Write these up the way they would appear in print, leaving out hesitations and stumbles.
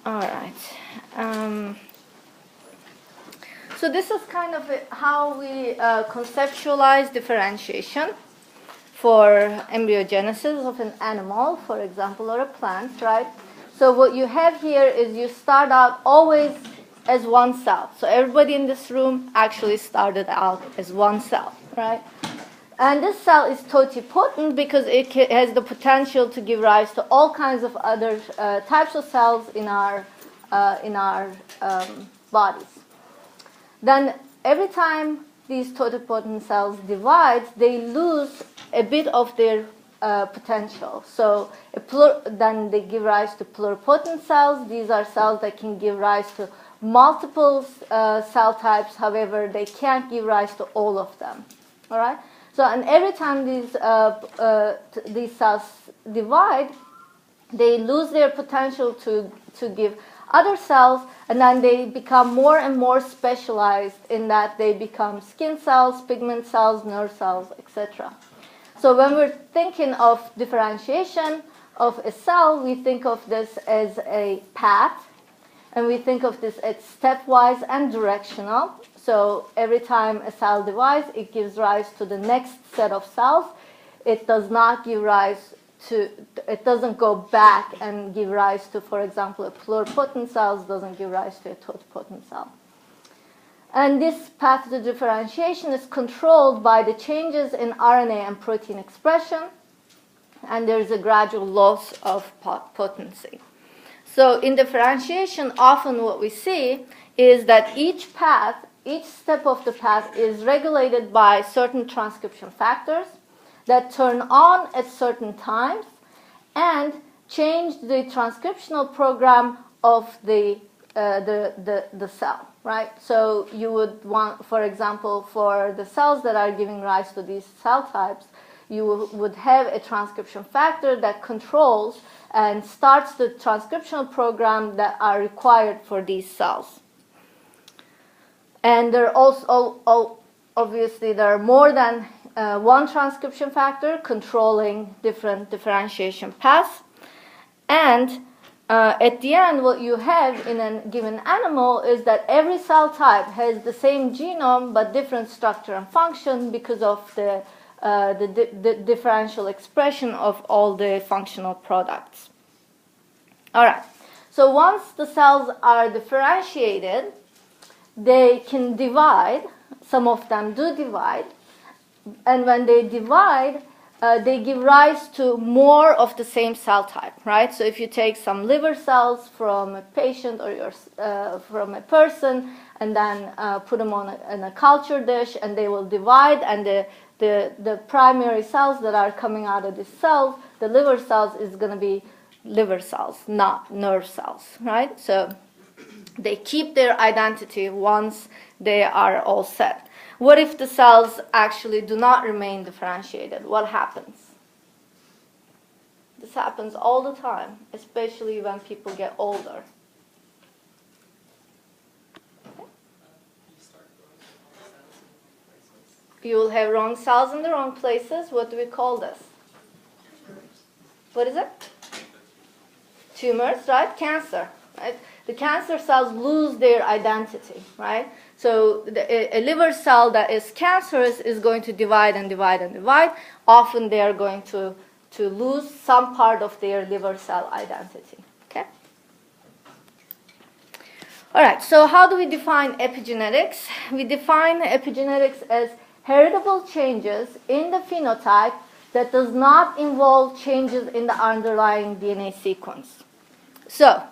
All right. So this is kind of how we conceptualize differentiation for embryogenesis of an animal, for example, or a plant, right? So what you have here is you start out always as one cell. So everybody in this room actually started out as one cell, right? And this cell is totipotent because it has the potential to give rise to all kinds of other types of cells in our bodies. Then every time these totipotent cells divide, they lose a bit of their potential. So then they give rise to pluripotent cells. These are cells that can give rise to multiple cell types. However, they can't give rise to all of them. All right. So, and every time these cells divide, they lose their potential to give other cells, and then they become more and more specialized in that they become skin cells, pigment cells, nerve cells, etc. So when we're thinking of differentiation of a cell, we think of this as a path, and we think of this as stepwise and directional. So every time a cell divides, it gives rise to the next set of cells. It does not give rise to, it doesn't go back and give rise to, for example, a pluripotent cell doesn't give rise to a totipotent cell. And this path to differentiation is controlled by the changes in RNA and protein expression, and there's a gradual loss of potency. So in differentiation, often what we see is that each step of the path is regulated by certain transcription factors that turn on at certain times and change the transcriptional program of the cell, right? So you would want, for example, for the cells that are giving rise to these cell types, you would have a transcription factor that controls and starts the transcriptional program that are required for these cells. And there are also, obviously, there are more than one transcription factor controlling different differentiation paths. And at the end, what you have in a given animal is that every cell type has the same genome but different structure and function because of the differential expression of all the functional products. All right. So once the cells are differentiated, they can divide. Some of them do divide. And when they divide, they give rise to more of the same cell type, right? So if you take some liver cells from a patient or from a person and then put them on a culture dish, and they will divide, and the primary cells that are coming out of this cell, the liver cells, is going to be liver cells, not nerve cells, right? So they keep their identity once they are all set. What if the cells actually do not remain differentiated? What happens? This happens all the time, especially when people get older. You will have wrong cells in the wrong places. What do we call this? What is it? Tumors, right? Cancer, right? The cancer cells lose their identity, right? So a liver cell that is cancerous is going to divide and divide and divide. Often they are going to lose some part of their liver cell identity. Okay? All right, so how do we define epigenetics? We define epigenetics as heritable changes in the phenotype that does not involve changes in the underlying DNA sequence. So,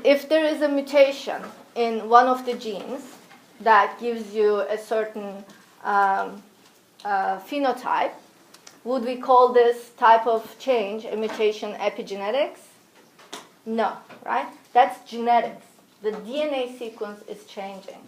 if there is a mutation in one of the genes that gives you a certain phenotype, would we call this type of change a mutation epigenetics? No, right? That's genetics. The DNA sequence is changing.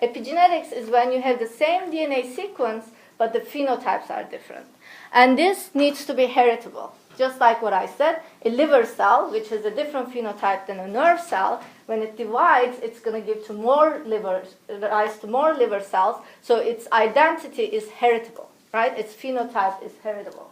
Epigenetics is when you have the same DNA sequence, but the phenotypes are different. And this needs to be heritable. Just like what I said, a liver cell, which is a different phenotype than a nerve cell, when it divides, it's going to give to rise to more liver cells, so its identity is heritable, right? Its phenotype is heritable.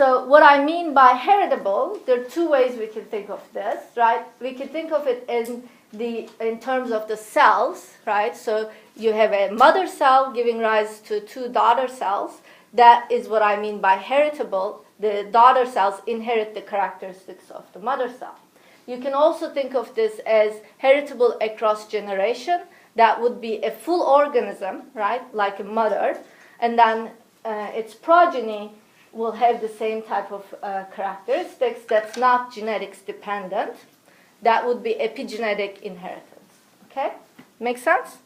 So what I mean by heritable, there are two ways we can think of this, right? We can think of it in terms of the cells, right? So you have a mother cell giving rise to two daughter cells. That is what I mean by heritable. The daughter cells inherit the characteristics of the mother cell. You can also think of this as heritable across generation. That would be a full organism, right, like a mother, and then its progeny will have the same type of characteristics that's not genetics dependent. That would be epigenetic inheritance. Okay? Make sense?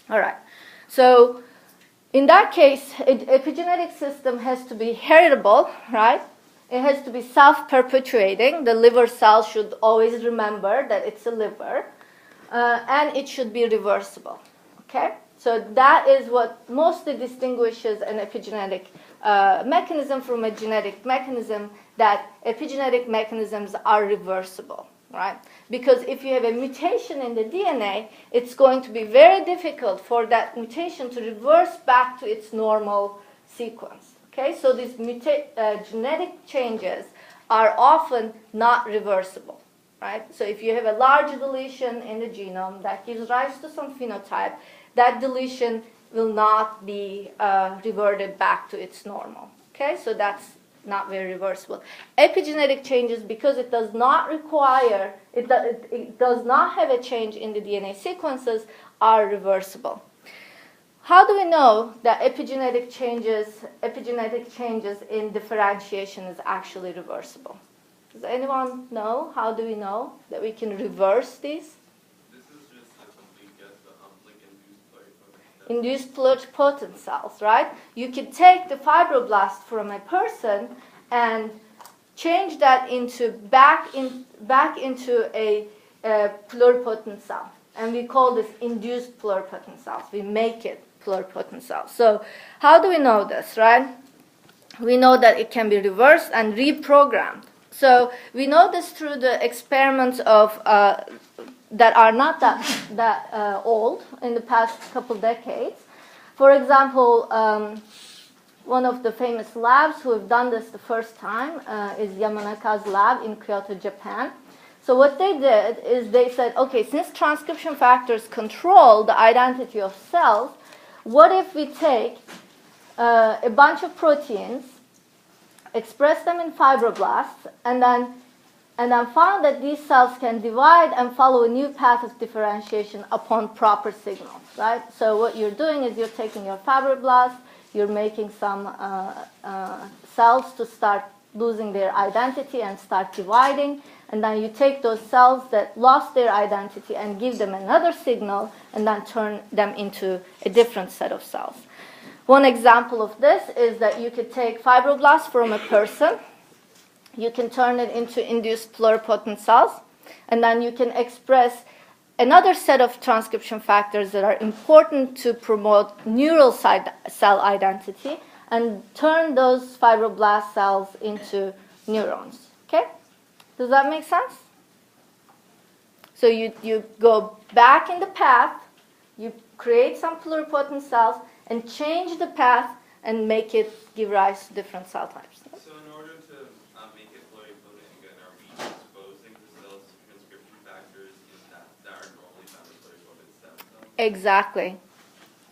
All right. So in that case, epigenetic system has to be heritable, right? It has to be self-perpetuating. The liver cell should always remember that it's a liver. And it should be reversible. Okay? So that is what mostly distinguishes an epigenetic mechanism from a genetic mechanism, that epigenetic mechanisms are reversible, right? Because if you have a mutation in the DNA, it's going to be very difficult for that mutation to reverse back to its normal sequence. Okay? So these genetic changes are often not reversible. Right? So if you have a large deletion in the genome that gives rise to some phenotype, that deletion will not be reverted back to its normal. Okay? So that's not very reversible. Epigenetic changes, because it does not require, it does not have a change in the DNA sequences, are reversible. How do we know that epigenetic changes in differentiation is actually reversible? Does anyone know? How do we know that we can reverse these? This is just a complete guess, but like induced pluripotent cells, right? You can take the fibroblast from a person and change that into back into a pluripotent cell, and we call this induced pluripotent cells. We make it pluripotent cells. So how do we know this, right? We know that it can be reversed and reprogrammed. So we know this through the experiments of that are not that old, in the past couple decades. For example, one of the famous labs who have done this the first time is Yamanaka's lab in Kyoto, Japan. So what they did is they said, okay, since transcription factors control the identity of cells, what if we take a bunch of proteins, express them in fibroblasts, and then found that these cells can divide and follow a new path of differentiation upon proper signals, right? So what you're doing is you're taking your fibroblasts, you're making some cells to start losing their identity and start dividing, and then you take those cells that lost their identity and give them another signal, and then turn them into a different set of cells. One example of this is that you could take fibroblasts from a person, you can turn it into induced pluripotent cells, and then you can express another set of transcription factors that are important to promote neural cell identity, and turn those fibroblast cells into neurons. Okay? Does that make sense? So you go back in the path, you create some pluripotent cells, and change the path and make it give rise to different cell types. So in order to make it pluripotent again, are we exposing the cells to transcription factors that are normally found in pluripotent stem cells? Exactly.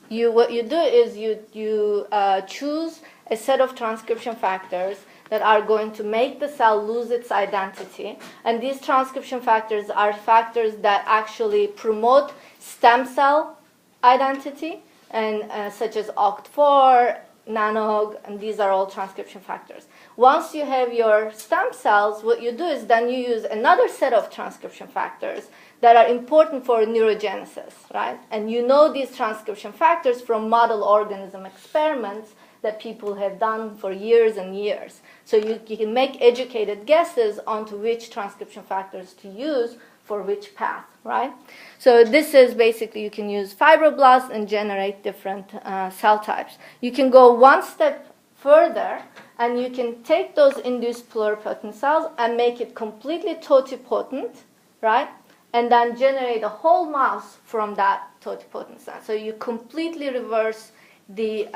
What you do is you choose a set of transcription factors that are going to make the cell lose its identity. And these transcription factors are factors that actually promote stem cell identity, and such as OCT4, NANOG, and these are all transcription factors. Once you have your stem cells, what you do is then you use another set of transcription factors that are important for neurogenesis, right? And you know these transcription factors from model organism experiments that people have done for years and years. So you can make educated guesses onto which transcription factors to use for which path, right? So this is basically, you can use fibroblasts and generate different cell types. You can go one step further, and you can take those induced pluripotent cells and make it completely totipotent, right? And then generate a whole mouse from that totipotent cell. So you completely reverse the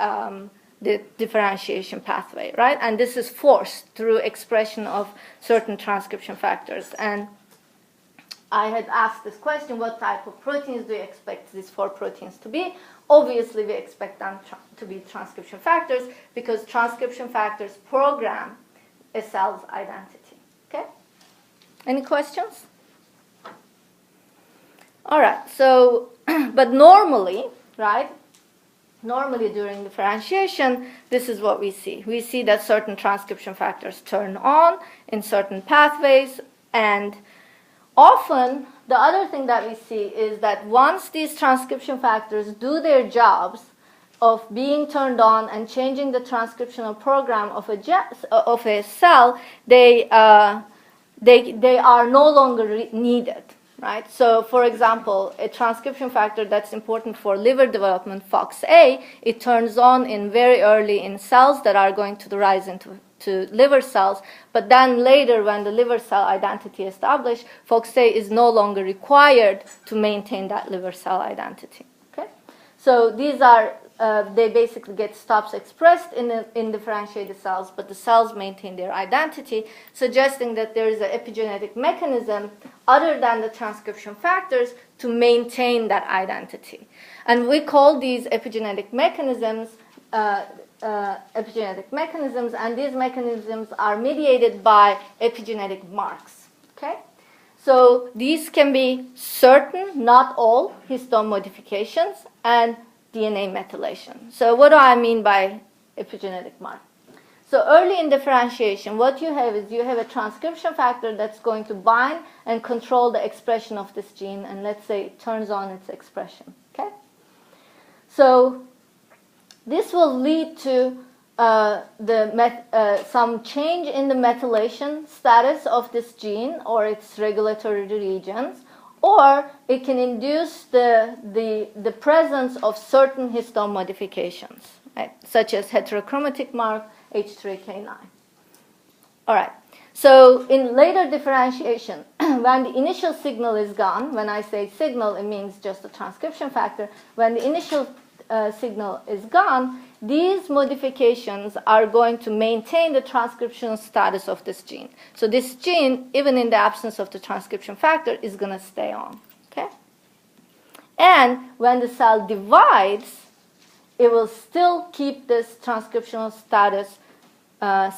the differentiation pathway, right? And this is forced through expression of certain transcription factors. And I had asked this question, what type of proteins do you expect these 4 proteins to be? Obviously, we expect them to be transcription factors because transcription factors program a cell's identity. Okay? Any questions? All right, so, but normally, right, normally during differentiation, this is what we see. We see that certain transcription factors turn on in certain pathways, and often the other thing that we see is that once these transcription factors do their jobs of being turned on and changing the transcriptional program of a cell, they are no longer needed. Right? So, for example, a transcription factor that's important for liver development, FOXA, it turns on in very early in cells that are going to rise into liver cells. But then later, when the liver cell identity is established, FOXA is no longer required to maintain that liver cell identity. Okay? So these are they basically get stops expressed in differentiated cells, but the cells maintain their identity, suggesting that there is an epigenetic mechanism other than the transcription factors to maintain that identity. And we call these epigenetic mechanisms, and these mechanisms are mediated by epigenetic marks. Okay? So these can be certain, not all, histone modifications, and DNA methylation. So what do I mean by epigenetic mark? So early in differentiation, what you have is you have a transcription factor that's going to bind and control the expression of this gene, and let's say it turns on its expression. Okay? So this will lead to some change in the methylation status of this gene or its regulatory regions, or it can induce the presence of certain histone modifications, right? Such as heterochromatic mark, H3K9. All right. So in later differentiation, when the initial signal is gone, when I say signal, it means just a transcription factor. When the initial signal is gone, these modifications are going to maintain the transcriptional status of this gene. So this gene, even in the absence of the transcription factor, is going to stay on. Okay? And when the cell divides, it will still keep this transcriptional status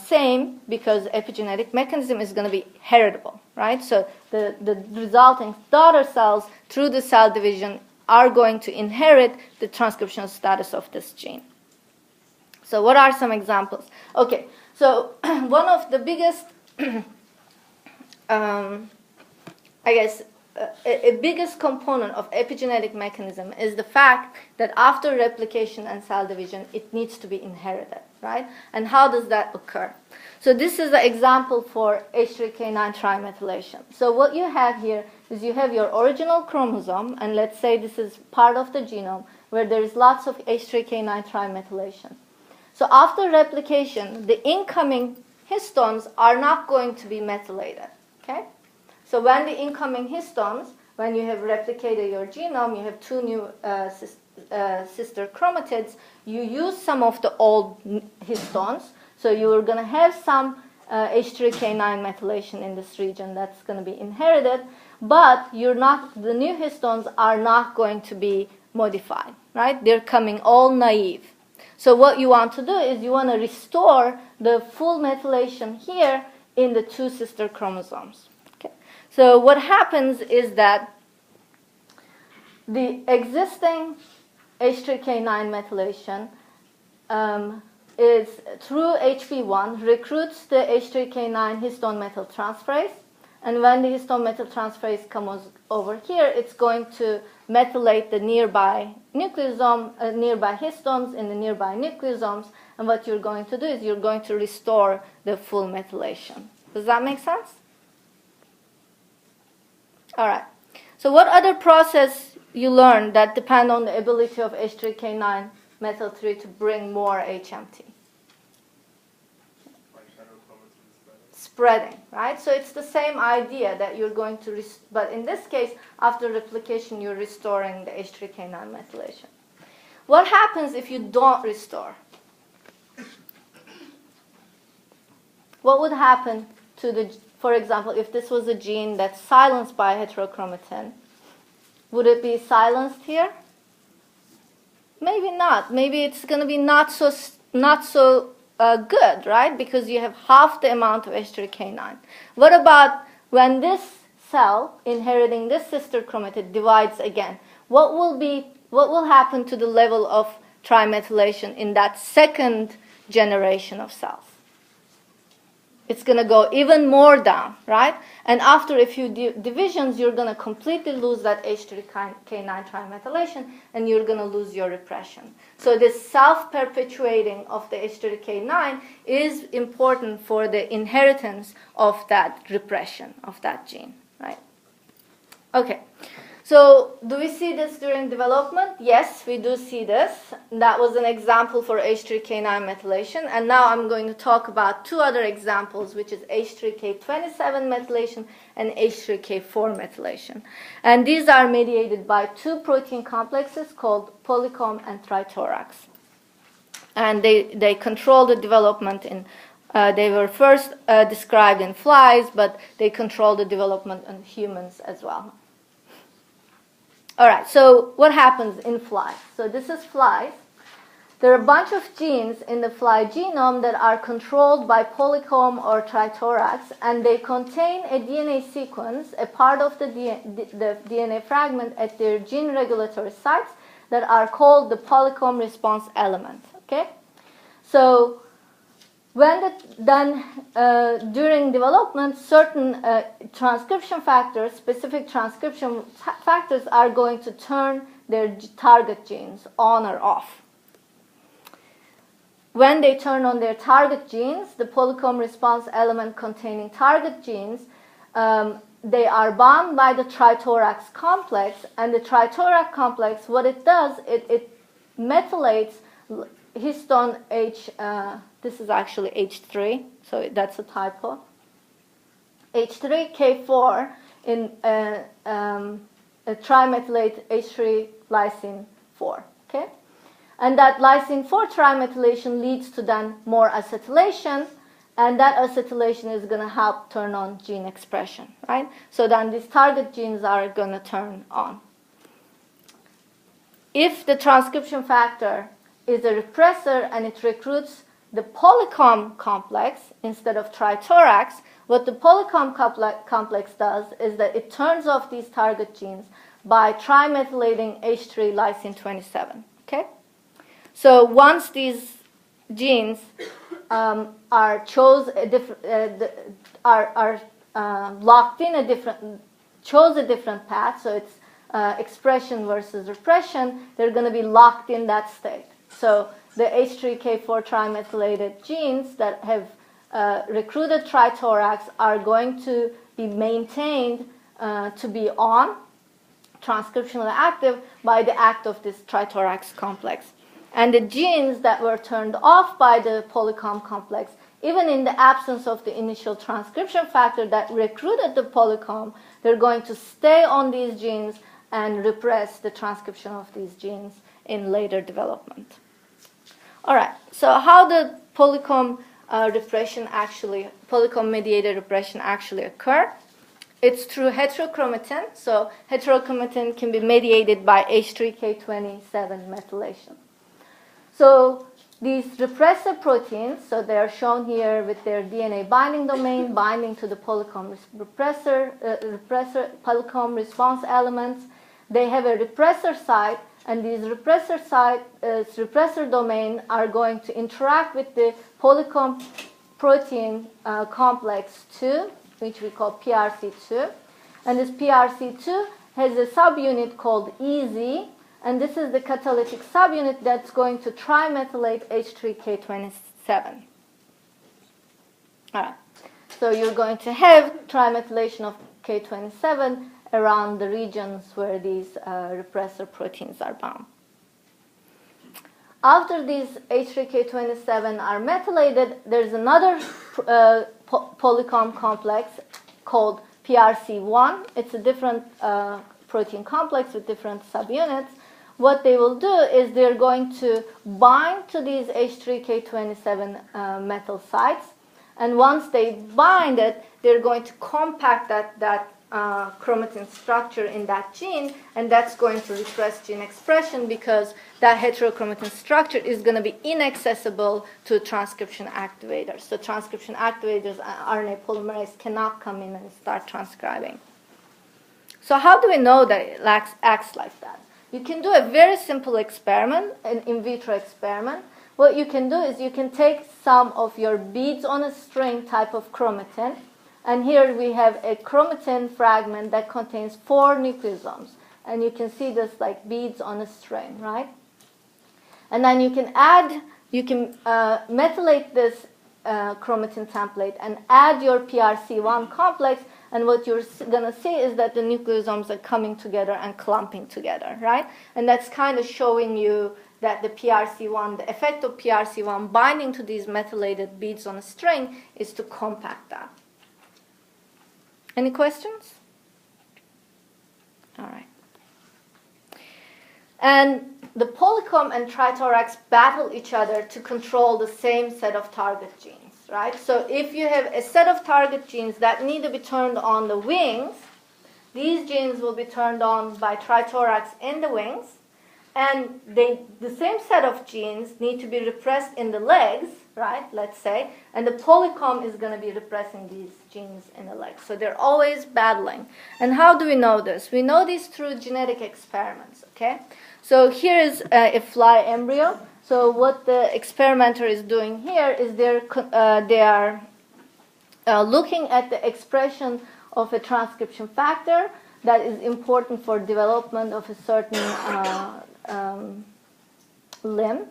same because epigenetic mechanism is going to be heritable, right? So the resulting daughter cells through the cell division are going to inherit the transcriptional status of this gene. So what are some examples? Okay, so one of the biggest, biggest component of epigenetic mechanism is the fact that after replication and cell division, it needs to be inherited, right? And how does that occur? So this is the example for H3K9 trimethylation. So what you have here is you have your original chromosome, and let's say this is part of the genome where there is lots of H3K9 trimethylation. So after replication, the incoming histones are not going to be methylated, okay? So when the incoming histones, when you have replicated your genome, you have 2 new sister chromatids, you use some of the old histones, so you're going to have some H3K9 methylation in this region that's going to be inherited, but the new histones are not going to be modified, right? They're coming all naive. So what you want to do is you want to restore the full methylation here in the 2 sister chromosomes. Okay? So what happens is that the existing H3K9 methylation is through HB1 recruits the H3K9 histone methyltransferase, and when the histone methyltransferase comes over here, it's going to methylate the nearby nucleosome, nearby histones in the nearby nucleosomes, and what you're going to do is you're going to restore the full methylation. Does that make sense? All right. So what other process you learn that depend on the ability of H3K9 methyl 3 to bring more HMT? Spreading, right? So it's the same idea that you're going to, but in this case, after replication, you're restoring the H3K9 methylation. What happens if you don't restore? what would happen to the, for example, if this was a gene that's silenced by heterochromatin, would it be silenced here? Maybe not. Maybe it's going to be not so good, right? Because you have half the amount of H3K9. What about when this cell inheriting this sister chromatid divides again? What will happen to the level of trimethylation in that second generation of cells? It's going to go even more down, right? And after a few divisions, you're going to completely lose that H3K9 trimethylation, and you're going to lose your repression. So this self-perpetuating of the H3K9 is important for the inheritance of that repression of that gene, right? Okay. So do we see this during development? Yes, we do see this. That was an example for H3K9 methylation. And now I'm going to talk about two other examples, which is H3K27 methylation and H3K4 methylation. And these are mediated by two protein complexes called polycomb and trithorax. And they control the development in, they were first described in flies, but they control the development in humans as well. All right, so what happens in flies? So this is flies. There are a bunch of genes in the fly genome that are controlled by polycomb or trithorax, and they contain a DNA sequence, a part of the DNA fragment at their gene regulatory sites that are called the polycomb response element. Okay, so when during development, certain transcription factors, specific transcription factors, are going to turn their target genes on or off. When they turn on their target genes, the polycomb response element containing target genes, they are bound by the trithorax complex, and the trithorax complex, what it does, it methylates histone H. This is actually H3, so that's a typo. H3K4 in trimethylate H3 lysine 4. Okay, and that lysine 4 trimethylation leads to then more acetylation, and that acetylation is going to help turn on gene expression, right? So then these target genes are going to turn on. If the transcription factor is a repressor and it recruits the polycomb complex instead of trithorax, what the polycomb complex does is that it turns off these target genes by trimethylating H3 lysine 27. Okay, so once these genes are locked in chose a different path, so it's expression versus repression, they're going to be locked in that state. So the H3K4 trimethylated genes that have recruited trithorax are going to be maintained to be on, transcriptionally active, by the act of this trithorax complex. And the genes that were turned off by the polycomb complex, even in the absence of the initial transcription factor that recruited the polycomb, they're going to stay on these genes and repress the transcription of these genes in later development. All right, so how the polycomb polycomb-mediated repression actually occur? It's through heterochromatin. So heterochromatin can be mediated by H3K27 methylation. So these repressor proteins, so they are shown here with their DNA binding domain binding to the polycomb polycomb response elements. They have a repressor site, and these repressor domain are going to interact with the polycomb protein complex 2, which we call PRC2. And this PRC2 has a subunit called EZ, and this is the catalytic subunit that's going to trimethylate H3K27. All right. So you're going to have trimethylation of K27 around the regions where these repressor proteins are bound. After these H3K27 are methylated, there's another polycomb complex called PRC1. It's a different protein complex with different subunits. What they will do is they're going to bind to these H3K27 methyl sites, And once they bind it, they're going to compact that chromatin structure in that gene, and that's going to repress gene expression because that heterochromatin structure is going to be inaccessible to transcription activators. So transcription activators, RNA polymerase, cannot come in and start transcribing. So how do we know that it acts like that? You can do a very simple experiment, an in vitro experiment. What you can do is you can take some of your beads on a string type of chromatin, and here we have a chromatin fragment that contains 4 nucleosomes. And you can see this like beads on a string, right? And then you can methylate this chromatin template and add your PRC1 complex, and what you're going to see is that the nucleosomes are coming together and clumping together, right? And that's kind of showing you that the PRC1, the effect of PRC1 binding to these methylated beads on a string is to compact that. Any questions? All right. And the polycomb and trithorax battle each other to control the same set of target genes, right? So if you have a set of target genes that need to be turned on the wings, these genes will be turned on by trithorax in the wings, and the same set of genes need to be repressed in the legs, right, let's say, and the polycomb is going to be repressing these genes in the legs. So they're always battling. And how do we know this? We know this through genetic experiments, okay? So here is a fly embryo. So what the experimenter is doing here is they are looking at the expression of a transcription factor that is important for development of a certain limb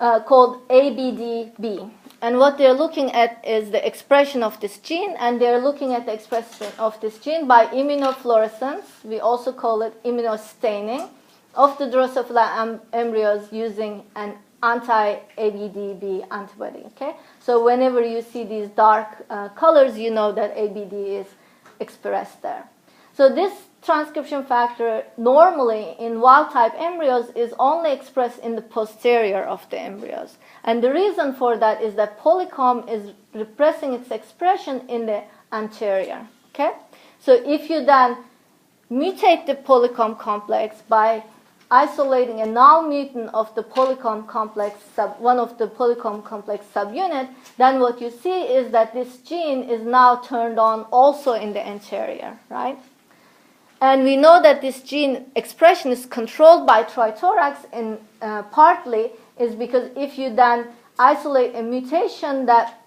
called ABDB. And what they're looking at is the expression of this gene, and they're looking at the expression of this gene by immunofluorescence. We also call it immunostaining of the Drosophila embryos using an anti-ABDB antibody. Okay, so whenever you see these dark colors, you know that ABD is expressed there. So this transcription factor normally in wild-type embryos is only expressed in the posterior of the embryos. And the reason for that is that polycomb is repressing its expression in the anterior. Okay? So if you then mutate the polycomb complex by isolating a null mutant of the polycomb complex, one of the polycomb complex subunit, then what you see is that this gene is now turned on also in the anterior, right? And we know that this gene expression is controlled by trithorax in partly is because if you then isolate a mutation that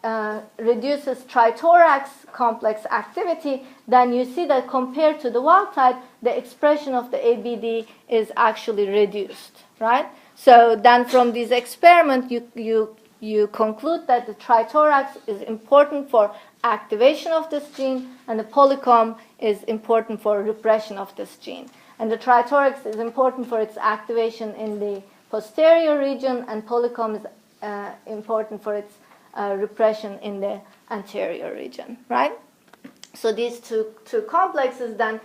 reduces trithorax complex activity, then you see that compared to the wild type, the expression of the ABD is actually reduced, right? So then from this experiment, you conclude that the trithorax is important for activation of this gene, and the polycomb is important for repression of this gene. And the trithorax is important for its activation in the posterior region, and polycomb is important for its repression in the anterior region, right? So these two complexes then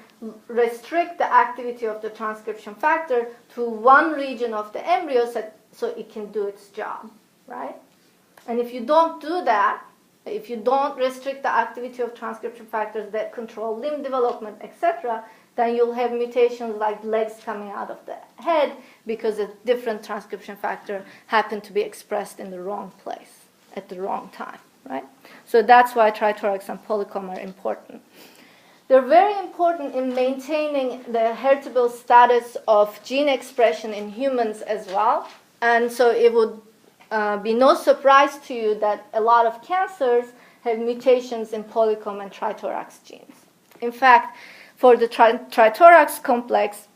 restrict the activity of the transcription factor to one region of the embryo so it can do its job, right? And if you don't do that, if you don't restrict the activity of transcription factors that control limb development, etc., then you'll have mutations like legs coming out of the head because a different transcription factor happened to be expressed in the wrong place at the wrong time, right? So that's why trithorax and polycomb are important. They're very important in maintaining the heritable status of gene expression in humans as well. And so it would be no surprise to you that a lot of cancers have mutations in polycomb and trithorax genes. In fact, for the trithorax complex,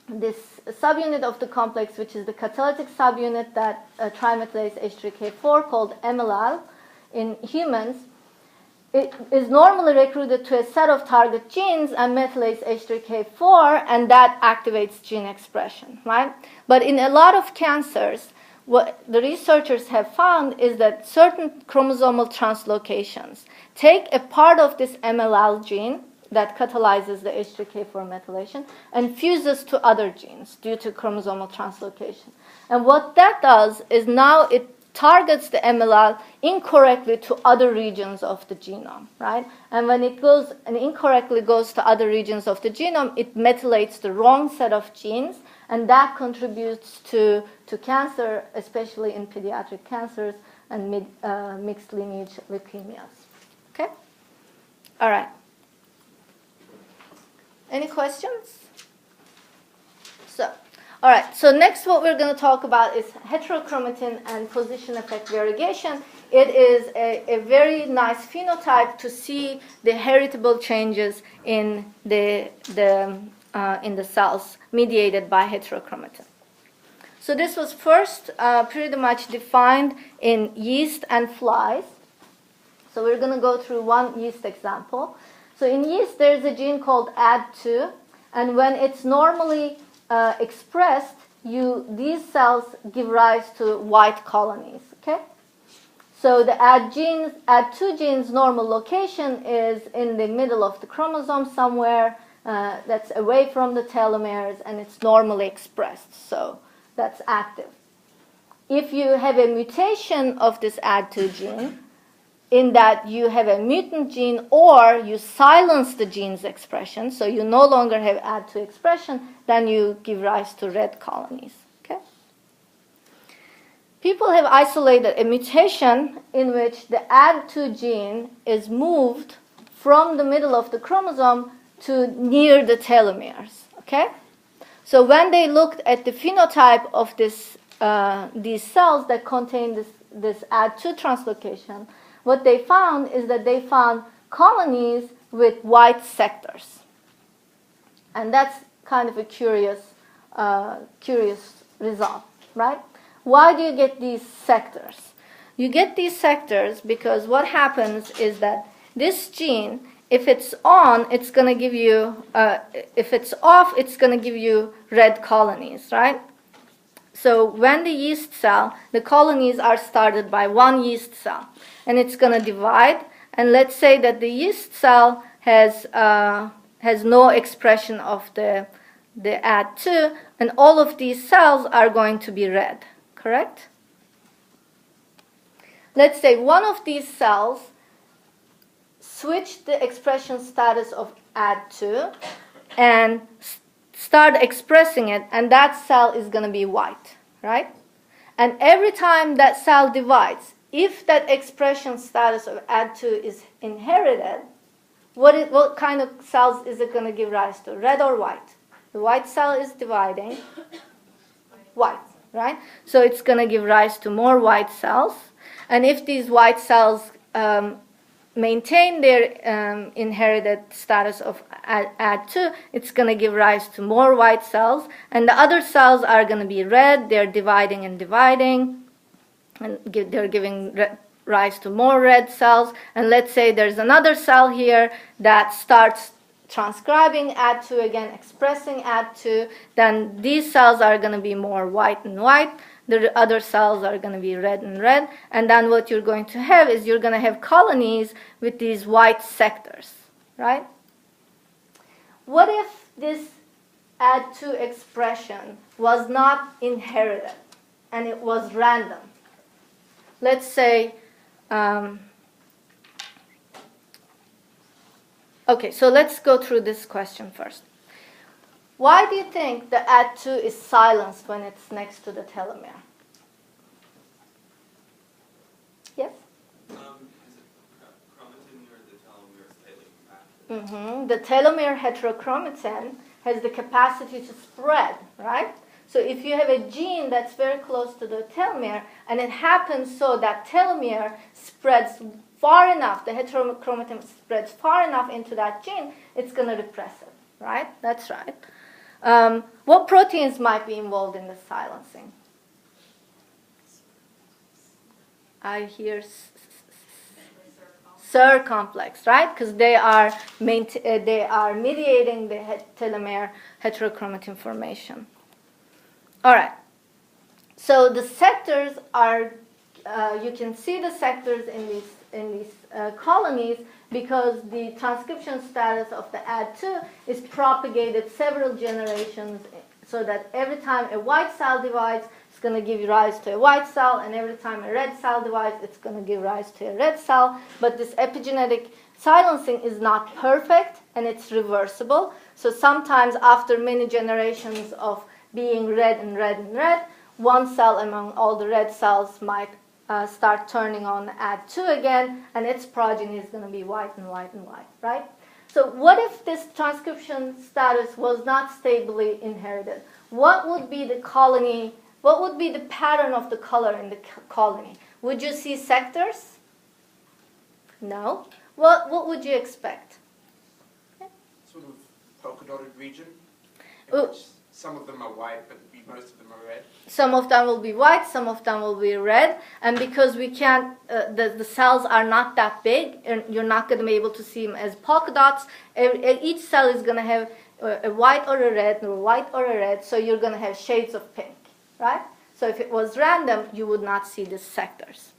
this subunit of the complex, which is the catalytic subunit that trimethylase H3K4 called MLL in humans, it is normally recruited to a set of target genes and methylates H3K4, and that activates gene expression, right? But in a lot of cancers, what the researchers have found is that certain chromosomal translocations take a part of this MLL gene that catalyzes the H3K4 methylation and fuses to other genes due to chromosomal translocation. And what that does is now it targets the MLL incorrectly to other regions of the genome, right? And when it goes and incorrectly goes to other regions of the genome, it methylates the wrong set of genes, and that contributes to cancer, especially in pediatric cancers and mixed lineage leukemias. Okay? All right. Any questions? All right, so next what we're going to talk about is heterochromatin and position effect variegation. It is a very nice phenotype to see the heritable changes in the cells mediated by heterochromatin. So this was first pretty much defined in yeast and flies. So we're going to go through one yeast example. So in yeast, there's a gene called AD2, and when it's normally expressed, these cells give rise to white colonies. Okay, so the AD2 gene's normal location is in the middle of the chromosome somewhere that's away from the telomeres, and it's normally expressed. So that's active. If you have a mutation of this AD2 gene, in that you have a mutant gene or you silence the gene's expression, so you no longer have AD2 expression, then you give rise to red colonies. Okay? People have isolated a mutation in which the AD2 gene is moved from the middle of the chromosome to near the telomeres. Okay? So when they looked at the phenotype of these cells that contain this AD2 translocation, what they found is that they found colonies with white sectors. And that's kind of a curious result, right? Why do you get these sectors? You get these sectors because what happens is that this gene, if it's on, it's going to give you, if it's off, it's going to give you red colonies, right? So when the yeast cell, the colonies are started by one yeast cell, and it's going to divide. And let's say that the yeast cell has no expression of the AD2, and all of these cells are going to be red, correct? Let's say one of these cells switch the expression status of AD2 and start expressing it, and that cell is going to be white, right? And every time that cell divides, if that expression status of AD2 is inherited, what kind of cells is it going to give rise to, red or white? The white cell is dividing, white, right? So it's going to give rise to more white cells. And if these white cells maintain their inherited status of AD2, it's going to give rise to more white cells. And the other cells are going to be red. They're dividing and dividing. And they're giving rise to more red cells. And let's say there's another cell here that starts transcribing AD2 again, expressing AD2. Then these cells are going to be more white and white. The other cells are going to be red and red. And then what you're going to have is you're going to have colonies with these white sectors, right? What if this AD2 expression was not inherited and it was random? Let's say, okay, so let's go through this question first. Why do you think the AD2 is silenced when it's next to the telomere? Yes? Is it chromatin near the telomere is tightly compacted? The telomere heterochromatin has the capacity to spread, right? So if you have a gene that's very close to the telomere, and it happens so that telomere spreads far enough, the heterochromatin spreads far enough into that gene, it's going to repress it, right? That's right. What proteins might be involved in the silencing? I hear SIR complex, right? Because they are mediating the telomere heterochromatin formation. All right. So the sectors are, you can see the sectors in these colonies because the transcription status of the AD2 is propagated several generations, so that every time a white cell divides, it's going to give rise to a white cell, and every time a red cell divides, it's going to give rise to a red cell. But this epigenetic silencing is not perfect, and it's reversible. So sometimes after many generations of being red and red and red, one cell among all the red cells might start turning on AD2 again, and its progeny is going to be white and white and white, right? So what if this transcription status was not stably inherited? What would be the colony, what would be the pattern of the color in the colony? Would you see sectors? No. What would you expect? Sort of polka dotted region, in which some of them are white, but most of them are red. Some of them will be white, some of them will be red, and because we can't, the cells are not that big, and you're not going to be able to see them as polka dots. Each cell is going to have a white or a red, or a white or a red, so you're going to have shades of pink, right? So if it was random, you would not see these sectors.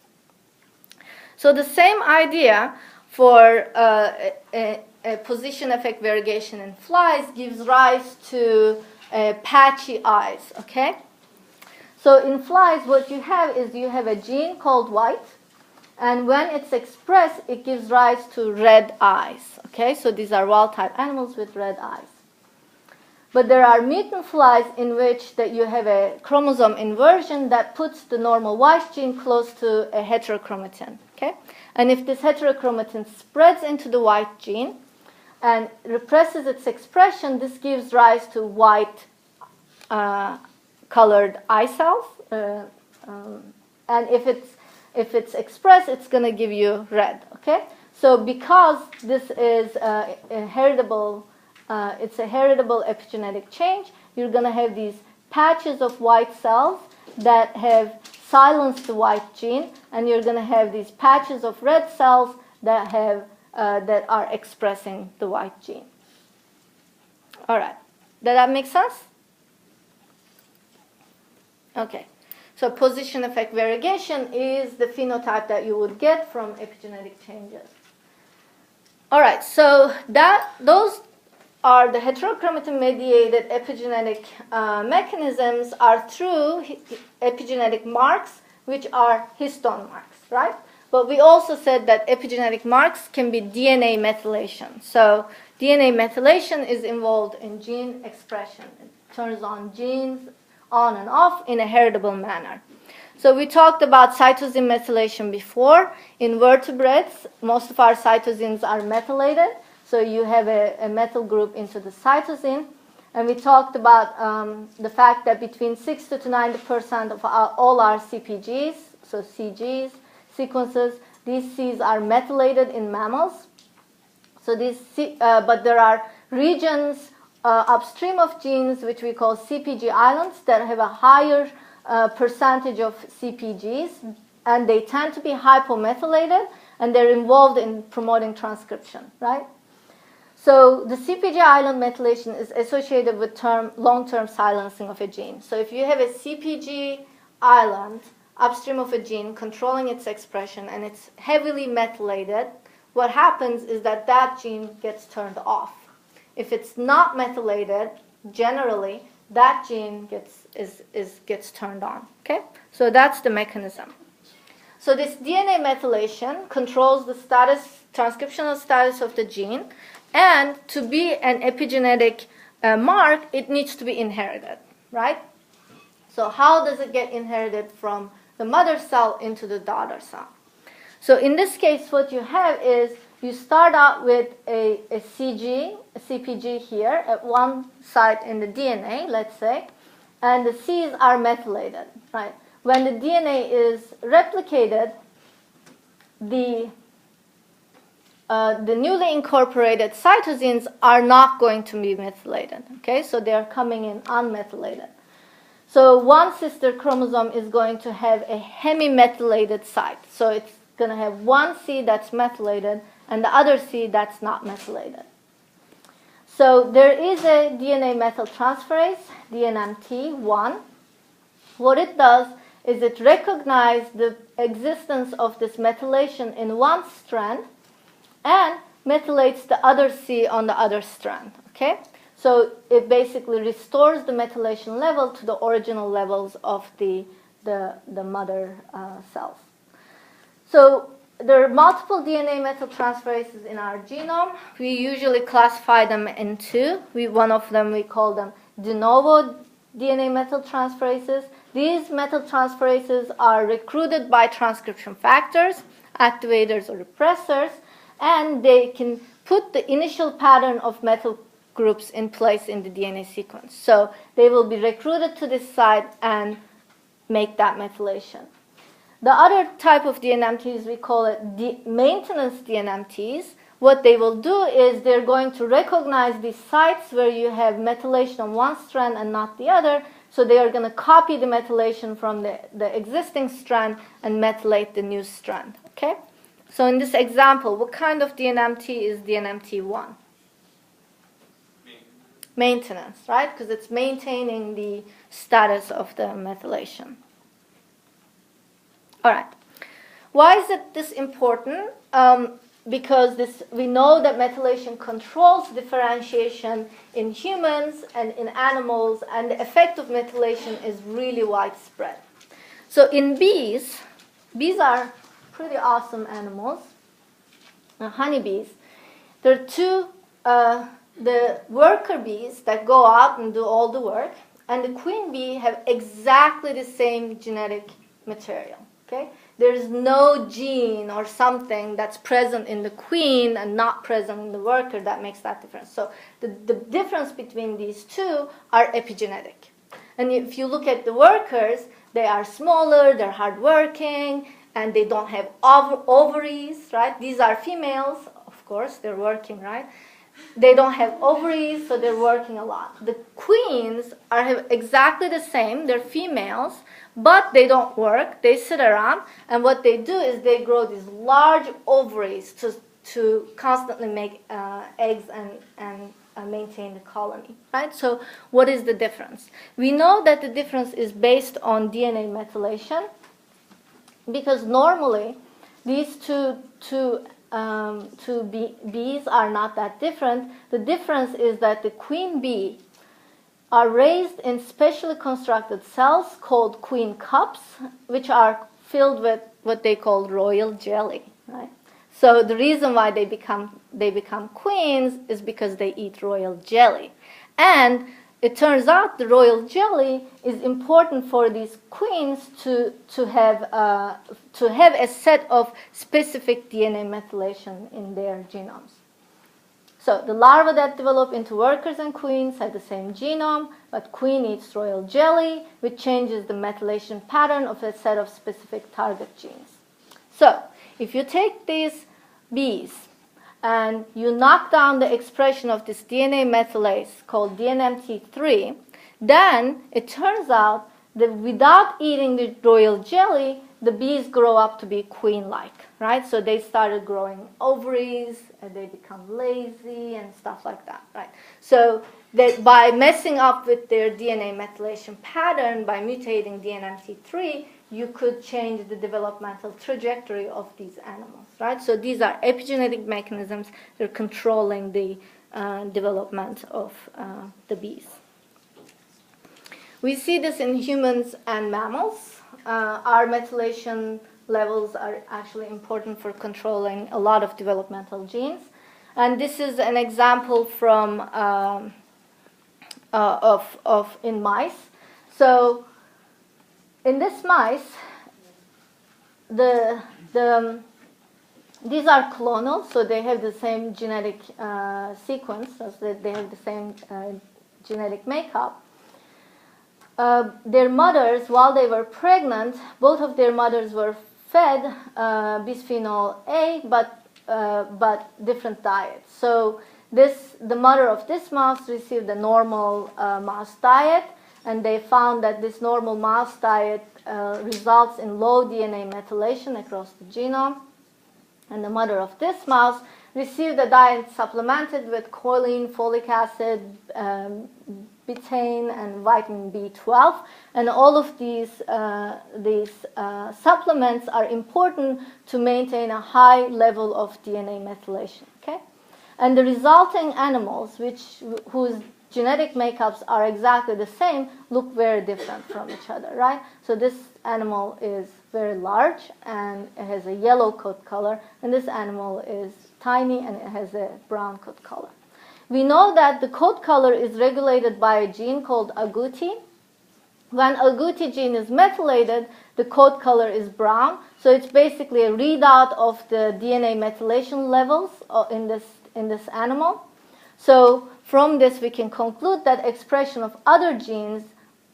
So the same idea for a position effect variegation in flies gives rise to patchy eyes, okay? So in flies, what you have is you have a gene called white, and when it's expressed, it gives rise to red eyes, okay? So these are wild-type animals with red eyes. But there are mutant flies in which that you have a chromosome inversion that puts the normal white gene close to a heterochromatin, okay? And if this heterochromatin spreads into the white gene and represses its expression, this gives rise to white colored eye cells. And if it's expressed, it's going to give you red, okay? So because this is heritable, it's a heritable epigenetic change, you're going to have these patches of white cells that have silenced the white gene, and you're going to have these patches of red cells that have that are expressing the white gene. All right, does that make sense? Okay, so position effect variegation is the phenotype that you would get from epigenetic changes. All right, so those are the heterochromatin-mediated epigenetic mechanisms are through epigenetic marks, which are histone marks, right? But we also said that epigenetic marks can be DNA methylation. So DNA methylation is involved in gene expression. It turns on genes on and off in a heritable manner. So we talked about cytosine methylation before. In vertebrates, most of our cytosines are methylated. So you have a methyl group into the cytosine. And we talked about the fact that between 60 to 90% of all our CPGs, so CGs, sequences, these Cs are methylated in mammals. So but there are regions upstream of genes which we call CPG islands that have a higher percentage of CPGs, and they tend to be hypomethylated, and they're involved in promoting transcription, right? So the CPG island methylation is associated with long-term silencing of a gene. So if you have a CPG island upstream of a gene controlling its expression and it's heavily methylated, what happens is that that gene gets turned off. If it's not methylated, generally, that gene gets turned on. Okay? So that's the mechanism. So this DNA methylation controls the transcriptional status of the gene, and to be an epigenetic mark, it needs to be inherited, right? So how does it get inherited from the mother cell into the daughter cell? So in this case, what you have is you start out with a CPG here at one site in the DNA, let's say, and the Cs are methylated, right? When the DNA is replicated, the newly incorporated cytosines are not going to be methylated, okay? So they are coming in unmethylated. So one sister chromosome is going to have a hemimethylated site. So it's going to have one C that's methylated and the other C that's not methylated. So there is a DNA methyltransferase, DNMT1. What it does is it recognizes the existence of this methylation in one strand and methylates the other C on the other strand, okay? So it basically restores the methylation level to the original levels of the the mother cells. So there are multiple DNA methyltransferases in our genome. We usually classify them in two. One of them, we call them de novo DNA methyltransferases. These methyltransferases are recruited by transcription factors, activators or repressors, and they can put the initial pattern of methyl groups in place in the DNA sequence. So they will be recruited to this site and make that methylation. The other type of DNMTs, we call it maintenance DNMTs. What they will do is they're going to recognize these sites where you have methylation on one strand and not the other. So they are going to copy the methylation from the existing strand and methylate the new strand. Okay? So in this example, what kind of DNMT is DNMT1? Maintenance, right? Because it's maintaining the status of the methylation. All right. Why is this important? Because we know that methylation controls differentiation in humans and in animals, and the effect of methylation is really widespread. So in bees are pretty awesome animals. Honeybees. There are two, the worker bees that go out and do all the work, and the queen bee have exactly the same genetic material. Okay? There is no gene or something that's present in the queen and not present in the worker that makes that difference. So the difference between these two are epigenetic. And if you look at the workers, they are smaller, they're hardworking, and they don't have ovaries, right? These are females, of course, they're working, right? They don't have ovaries, so they're working a lot. The queens have exactly the same. They're females, but they don't work. They sit around, and what they do is they grow these large ovaries to constantly make eggs and maintain the colony, right? So what is the difference? We know that the difference is based on DNA methylation, because normally these two bees are not that different. The difference is that the queen bee are raised in specially constructed cells called queen cups, which are filled with what they call royal jelly, right? So the reason why they become queens is because they eat royal jelly. And it turns out the royal jelly is important for these queens to have a set of specific DNA methylation in their genomes. So the larvae that develop into workers and queens have the same genome, but queen eats royal jelly, which changes the methylation pattern of a set of specific target genes. So if you take these bees and you knock down the expression of this DNA methylase called DNMT3, then it turns out that without eating the royal jelly, the bees grow up to be queen-like, right? So they started growing ovaries, and they become lazy and stuff like that, right? So that by messing up with their DNA methylation pattern, by mutating DNMT3, you could change the developmental trajectory of these animals, right? So these are epigenetic mechanisms that are controlling the development of the bees. We see this in humans and mammals. Our methylation levels are actually important for controlling a lot of developmental genes. And this is an example from in mice. So in this mice, these are clonal, so they have the same genetic sequence, so they have the same genetic makeup. Their mothers, while they were pregnant, both of their mothers were fed bisphenol A, but different diets. So the mother of this mouse received a normal mouse diet, and they found that this normal mouse diet results in low DNA methylation across the genome. And the mother of this mouse received a diet supplemented with choline, folic acid, betaine, and vitamin B12. And all of these supplements are important to maintain a high level of DNA methylation. Okay? And the resulting animals, whose genetic makeups are exactly the same, look very different from each other, right? So this animal is very large and it has a yellow coat color, and this animal is tiny and it has a brown coat color. We know that the coat color is regulated by a gene called agouti. When agouti gene is methylated, the coat color is brown. So it's basically a readout of the DNA methylation levels in this animal. So from this, we can conclude that expression of other genes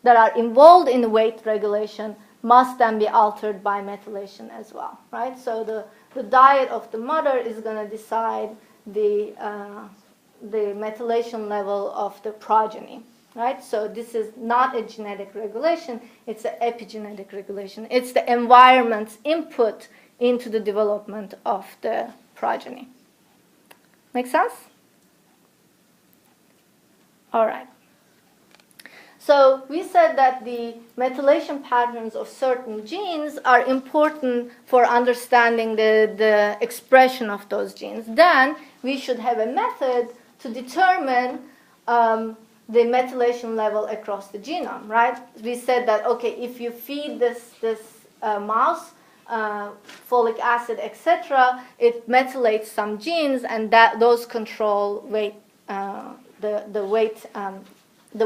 that are involved in weight regulation must then be altered by methylation as well, right? So the diet of the mother is going to decide the methylation level of the progeny, right? So this is not a genetic regulation, it's an epigenetic regulation. It's the environment's input into the development of the progeny. Make sense? All right. So we said that the methylation patterns of certain genes are important for understanding the expression of those genes. Then we should have a method to determine the methylation level across the genome, right? We said that, okay, if you feed this mouse folic acid, etc., it methylates some genes, and those control weight, the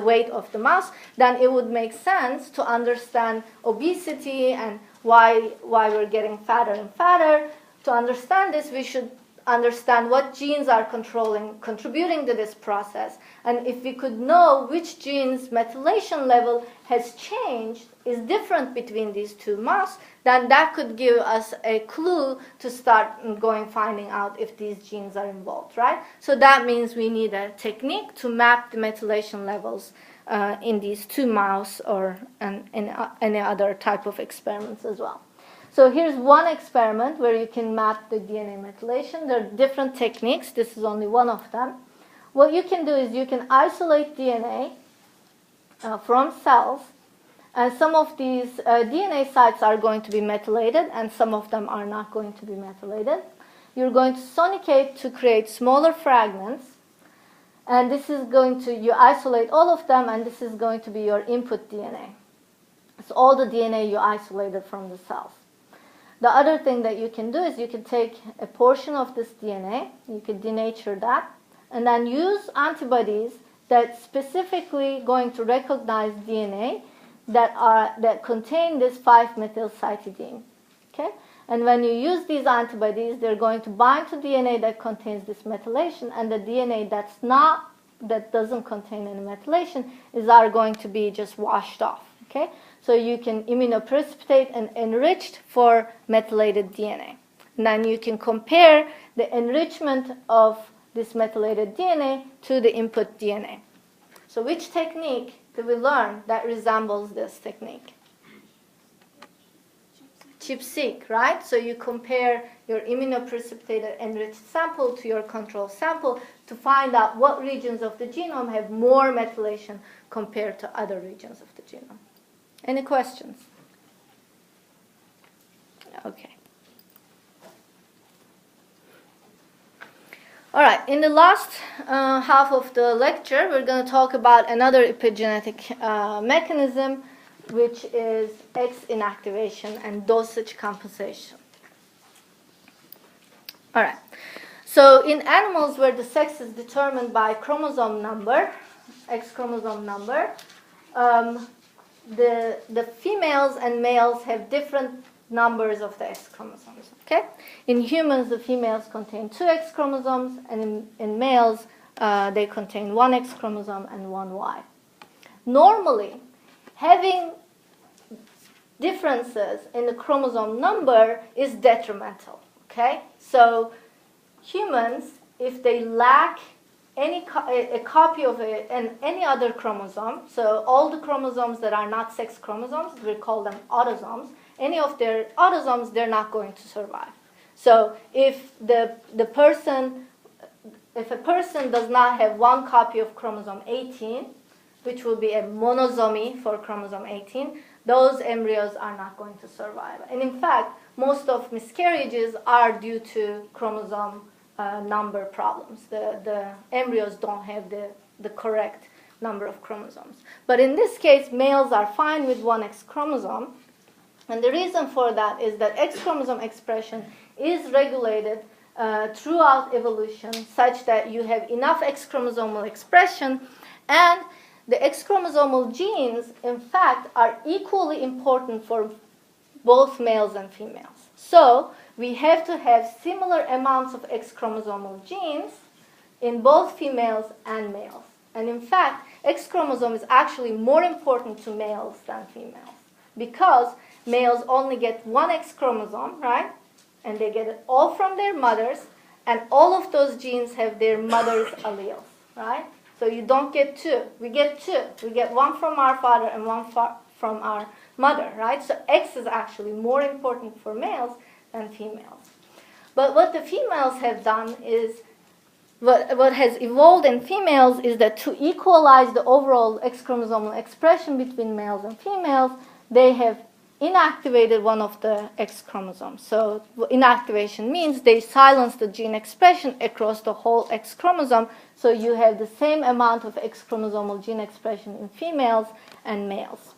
weight of the mouse. Then it would make sense to understand obesity and why we're getting fatter and fatter. To understand this, we should understand what genes are contributing to this process. And if we could know which gene's methylation level has changed, is different between these two mouse, then that could give us a clue to start finding out if these genes are involved, right? So that means we need a technique to map the methylation levels in these two mouse or in any other type of experiments as well. So here's one experiment where you can map the DNA methylation. There are different techniques. This is only one of them. What you can do is you can isolate DNA from cells, and some of these DNA sites are going to be methylated and some of them are not going to be methylated. You're going to sonicate to create smaller fragments, and this is you isolate all of them, and this is going to be your input DNA. It's all the DNA you isolated from the cells. The other thing that you can do is you can take a portion of this DNA, you can denature that, and then use antibodies that specifically going to recognize DNA that contain this 5-methylcytidine. Okay? And when you use these antibodies, they're going to bind to DNA that contains this methylation, and the DNA that doesn't contain any methylation are going to be just washed off. Okay? So you can immunoprecipitate and enriched for methylated DNA. And then you can compare the enrichment of this methylated DNA to the input DNA. So which technique did we learn that resembles this technique? ChIP-seq, right? So you compare your immunoprecipitated enriched sample to your control sample to find out what regions of the genome have more methylation compared to other regions of the genome. Any questions? Okay. All right, in the last half of the lecture, we're going to talk about another epigenetic mechanism, which is X inactivation and dosage compensation. All right, so in animals where the sex is determined by chromosome number, X chromosome number, the females and males have different numbers of the X chromosomes. Okay? In humans, the females contain 2 X chromosomes, and in males, they contain 1 X chromosome and 1 Y. Normally, having differences in the chromosome number is detrimental. Okay? So humans, if they lack a copy of it and any other chromosome, so all the chromosomes that are not sex chromosomes, we call them autosomes. Any of their autosomes, they're not going to survive. So if a person does not have one copy of chromosome 18, which will be a monosomy for chromosome 18, those embryos are not going to survive. And in fact, most of miscarriages are due to chromosome number problems. The embryos don't have the correct number of chromosomes. But in this case, males are fine with one X chromosome. And the reason for that is that X chromosome expression is regulated throughout evolution such that you have enough X chromosomal expression, and the X chromosomal genes, in fact, are equally important for both males and females. So we have to have similar amounts of X chromosomal genes in both females and males. And in fact, X chromosome is actually more important to males than females, because males only get one X chromosome, right? And they get it all from their mothers, and all of those genes have their mother's alleles, right? So you don't get two. We get two. We get one from our father and one from our mother, right? So X is actually more important for males than females. But what the females have done is, what has evolved in females is that to equalize the overall X chromosomal expression between males and females, they have inactivated one of the X chromosomes. So inactivation means they silence the gene expression across the whole X chromosome, so you have the same amount of X chromosomal gene expression in females and males.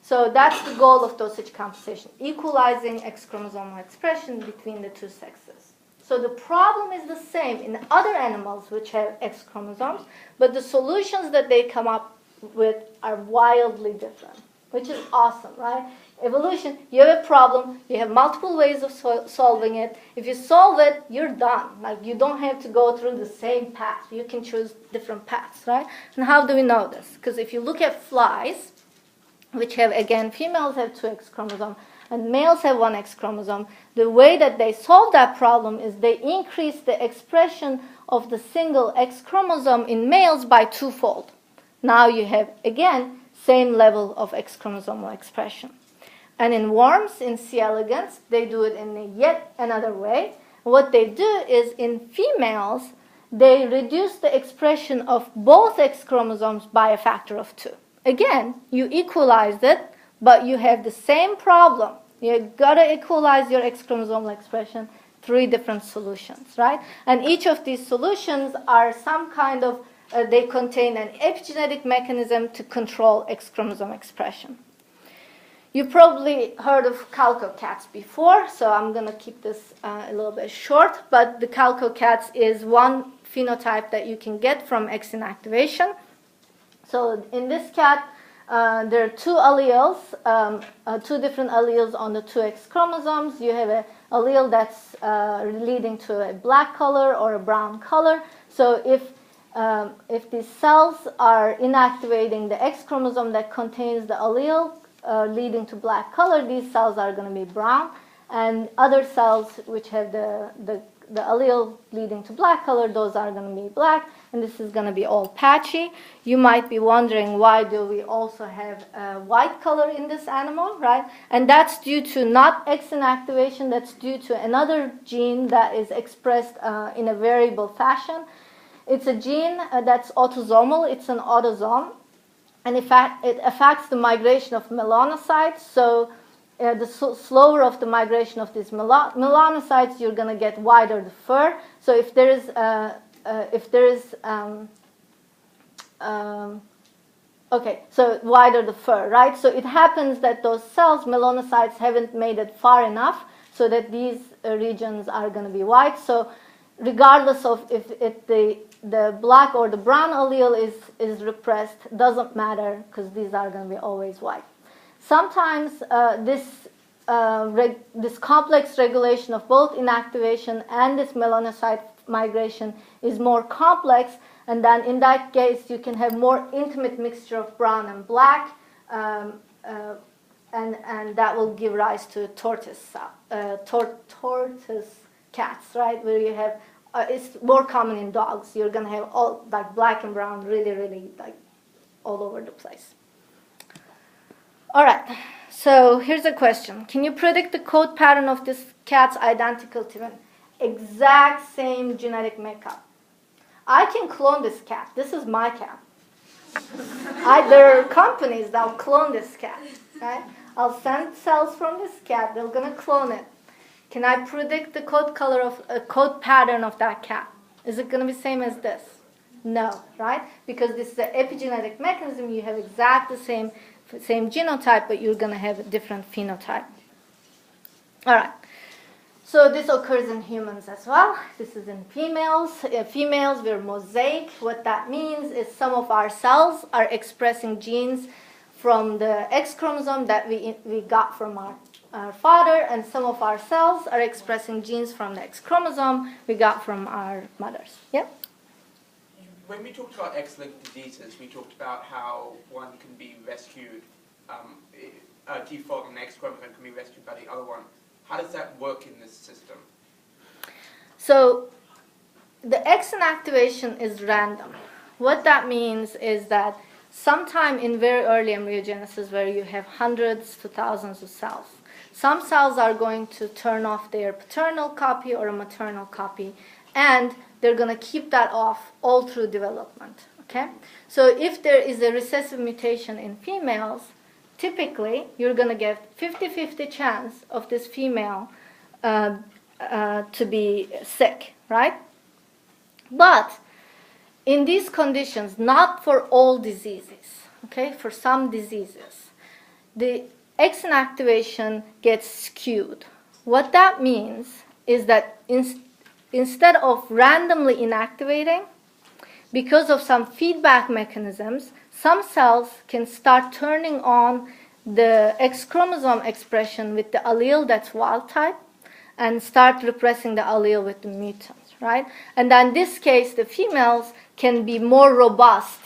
So that's the goal of dosage compensation, equalizing X chromosomal expression between the two sexes. So the problem is the same in other animals which have X chromosomes, but the solutions that they come up with are wildly different, which is awesome, right? Evolution, you have a problem, you have multiple ways of solving it. If you solve it, you're done. Like, you don't have to go through the same path. You can choose different paths, right? And how do we know this? Because if you look at flies, which have, again, females have two X chromosomes and males have one X chromosome, the way that they solve that problem is they increase the expression of the single X chromosome in males by twofold. Now you have, again, same level of X chromosomal expression. And in worms, in C. elegans, they do it in yet another way. What they do is, in females, they reduce the expression of both X chromosomes by a factor of 2. Again, you equalized it, but you have the same problem. You've got to equalize your X chromosomal expression, 3 different solutions, right? And each of these solutions are some kind of, they contain an epigenetic mechanism to control X chromosome expression. You probably heard of calico cats before, so I'm going to keep this a little bit short. But the calico cats is one phenotype that you can get from X inactivation. So in this cat, there are 2 alleles, 2 different alleles on the 2 X chromosomes. You have an allele that's leading to a black color or a brown color. So if these cells are inactivating the X chromosome that contains the allele leading to black color, these cells are going to be brown, and other cells which have the allele leading to black color, those are going to be black, and this is going to be all patchy. You might be wondering, why do we also have white color in this animal, right? And that's due to not X inactivation, that's due to another gene that is expressed in a variable fashion. It's a gene that's autosomal, it's an autosome. And in fact, it affects the migration of melanocytes. So the slower of the migration of these melanocytes, you're going to get wider the fur. So if there is, so wider the fur, right? So it happens that those cells, melanocytes, haven't made it far enough so that these regions are going to be white. So regardless of if the black or the brown allele is repressed, doesn't matter, because these are going to be always white. Sometimes this complex regulation of both inactivation and this melanocyte migration is more complex, and then in that case you can have more intimate mixture of brown and black, and that will give rise to tortoise cats, right, where you have it's more common in dogs. You're going to have all like black and brown really like all over the place. All right, so here's a question. Can you predict the code pattern of this cat's identical twin? Exact same genetic makeup. I can clone this cat. This is my cat. There are companies that will clone this cat. Right? I'll send cells from this cat. They're going to clone it. Can I predict the code pattern of that cat? Is it going to be same as this? No, right? Because this is an epigenetic mechanism. You have exactly the same genotype, but you're going to have a different phenotype. All right. So this occurs in humans as well. This is in females. Females, we're mosaic. What that means is some of our cells are expressing genes from the X chromosome that we got from our father, and some of our cells are expressing genes from the X chromosome we got from our mothers. Yeah? When we talked about X-linked diseases, we talked about how one can be rescued, default on the X chromosome can be rescued by the other one. How does that work in this system? So the X inactivation is random. What that means is that sometime in very early embryogenesis, where you have hundreds to thousands of cells, some cells are going to turn off their paternal copy or a maternal copy, and they're going to keep that off all through development. Okay? So if there is a recessive mutation in females, typically you're going to get 50-50 chance of this female to be sick, right? But in these conditions, not for all diseases, okay, for some diseases, the X inactivation gets skewed. What that means is that instead of randomly inactivating, because of some feedback mechanisms, some cells can start turning on the X chromosome expression with the allele that's wild type and start repressing the allele with the mutant, right? And then in this case, the females can be more robust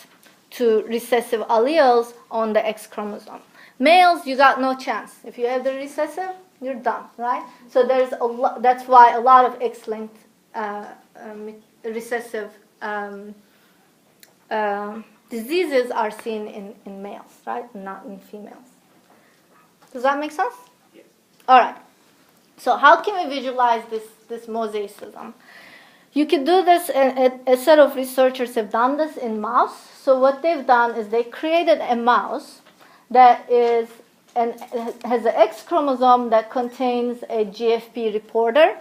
to recessive alleles on the X chromosome. Males, you got no chance. If you have the recessive, you're done, right? So there's that's why a lot of X-linked recessive diseases are seen in males, right? Not in females. Does that make sense? Yes. All right. So how can we visualize this mosaicism? You can do this, a set of researchers have done this in mouse. So what they've done is they created a mouse that is has an X chromosome that contains a GFP reporter,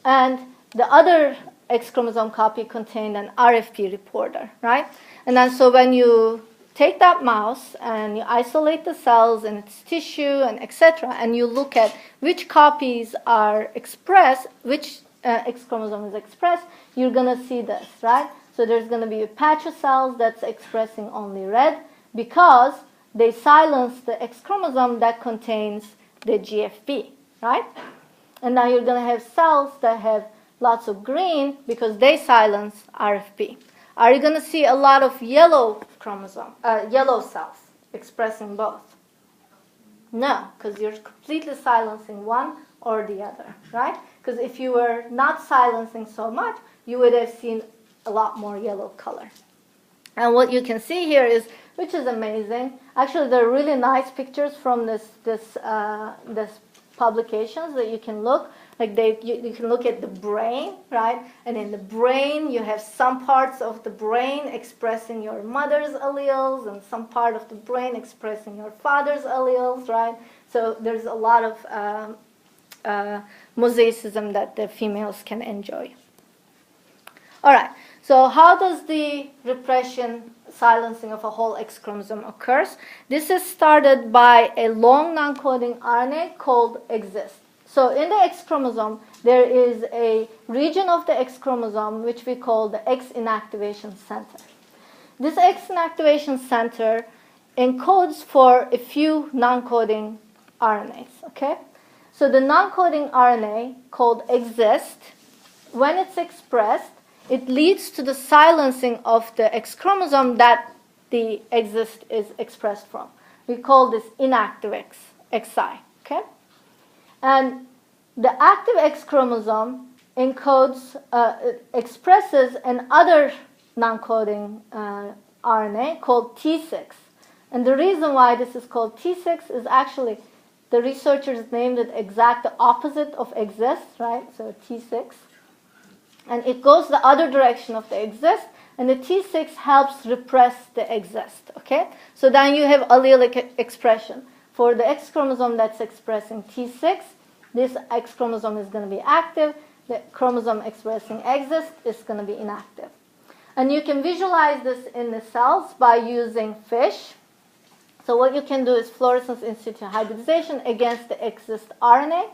and the other X chromosome copy contained an RFP reporter, right? And then so when you take that mouse and you isolate the cells and its tissue and etc., and you look at which copies are expressed, which X chromosome is expressed, you're going to see this, right? So there's going to be a patch of cells that's expressing only red because they silence the X chromosome that contains the GFP, right? And now you're going to have cells that have lots of green because they silence RFP. Are you going to see a lot of yellow yellow cells expressing both? No, because you're completely silencing one or the other, right? Because if you were not silencing so much, you would have seen a lot more yellow color. And what you can see here is, which is amazing. Actually, there are really nice pictures from this publications that you can look. Like you can look at the brain, right? And in the brain, you have some parts of the brain expressing your mother's alleles and some part of the brain expressing your father's alleles, right? So there's a lot of mosaicism that the females can enjoy. All right. So how does the repression, silencing of a whole X chromosome occurs? This is started by a long non-coding RNA called exist. So in the X chromosome, there is a region of the X chromosome which we call the X inactivation center. This X inactivation center encodes for a few non-coding RNAs, okay? So the non-coding RNA called exist, when it's expressed, it leads to the silencing of the X chromosome that the exist is expressed from. We call this inactive XI, okay? And the active X chromosome encodes, expresses another non-coding RNA called T6. And the reason why this is called T6 is actually the researchers named it exact the opposite of exist, right? So T6. And it goes the other direction of the exist, and the T6 helps repress the exist, okay? So then you have allelic expression. For the X chromosome that's expressing T6, this X chromosome is going to be active. The chromosome expressing exist is going to be inactive. And you can visualize this in the cells by using fish. So what you can do is fluorescence in situ hybridization against the exist RNA.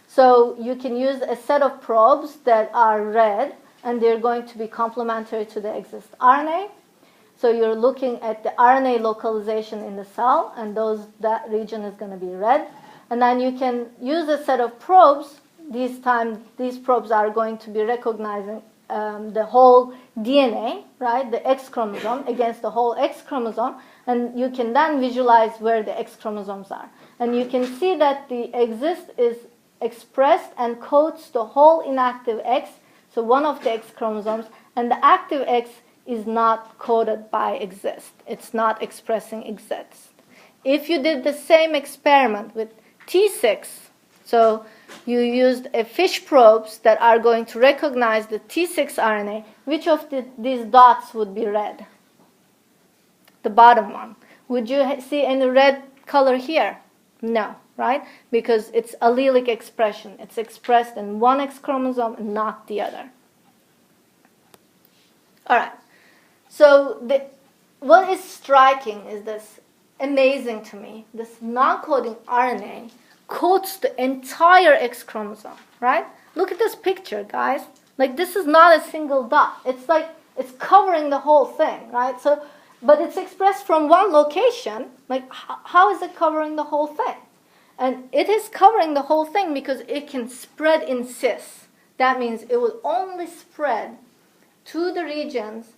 So you can use a set of probes that are red, and they're going to be complementary to the exist RNA. So you're looking at the RNA localization in the cell, and that region is going to be red. And then you can use a set of probes. These probes are going to be recognizing the whole DNA, right, the X chromosome against the whole X chromosome, and you can then visualize where the X chromosomes are. And you can see that the exist is expressed and codes the whole inactive X, so one of the X chromosomes, and the active X is not coded by exist. It's not expressing exist. If you did the same experiment with T6, so you used a fish probes that are going to recognize the T6 RNA, which of these dots would be red? The bottom one. Would you see any red color here? No, right? Because it's allelic expression. It's expressed in one X chromosome and not the other. All right. So what is striking is this, amazing to me, this non-coding RNA coats the entire X chromosome, right? Look at this picture, guys. Like, this is not a single dot. It's like it's covering the whole thing, right? So, but it's expressed from one location. Like, how is it covering the whole thing? And it is covering the whole thing because it can spread in cis. That means it will only spread to the regions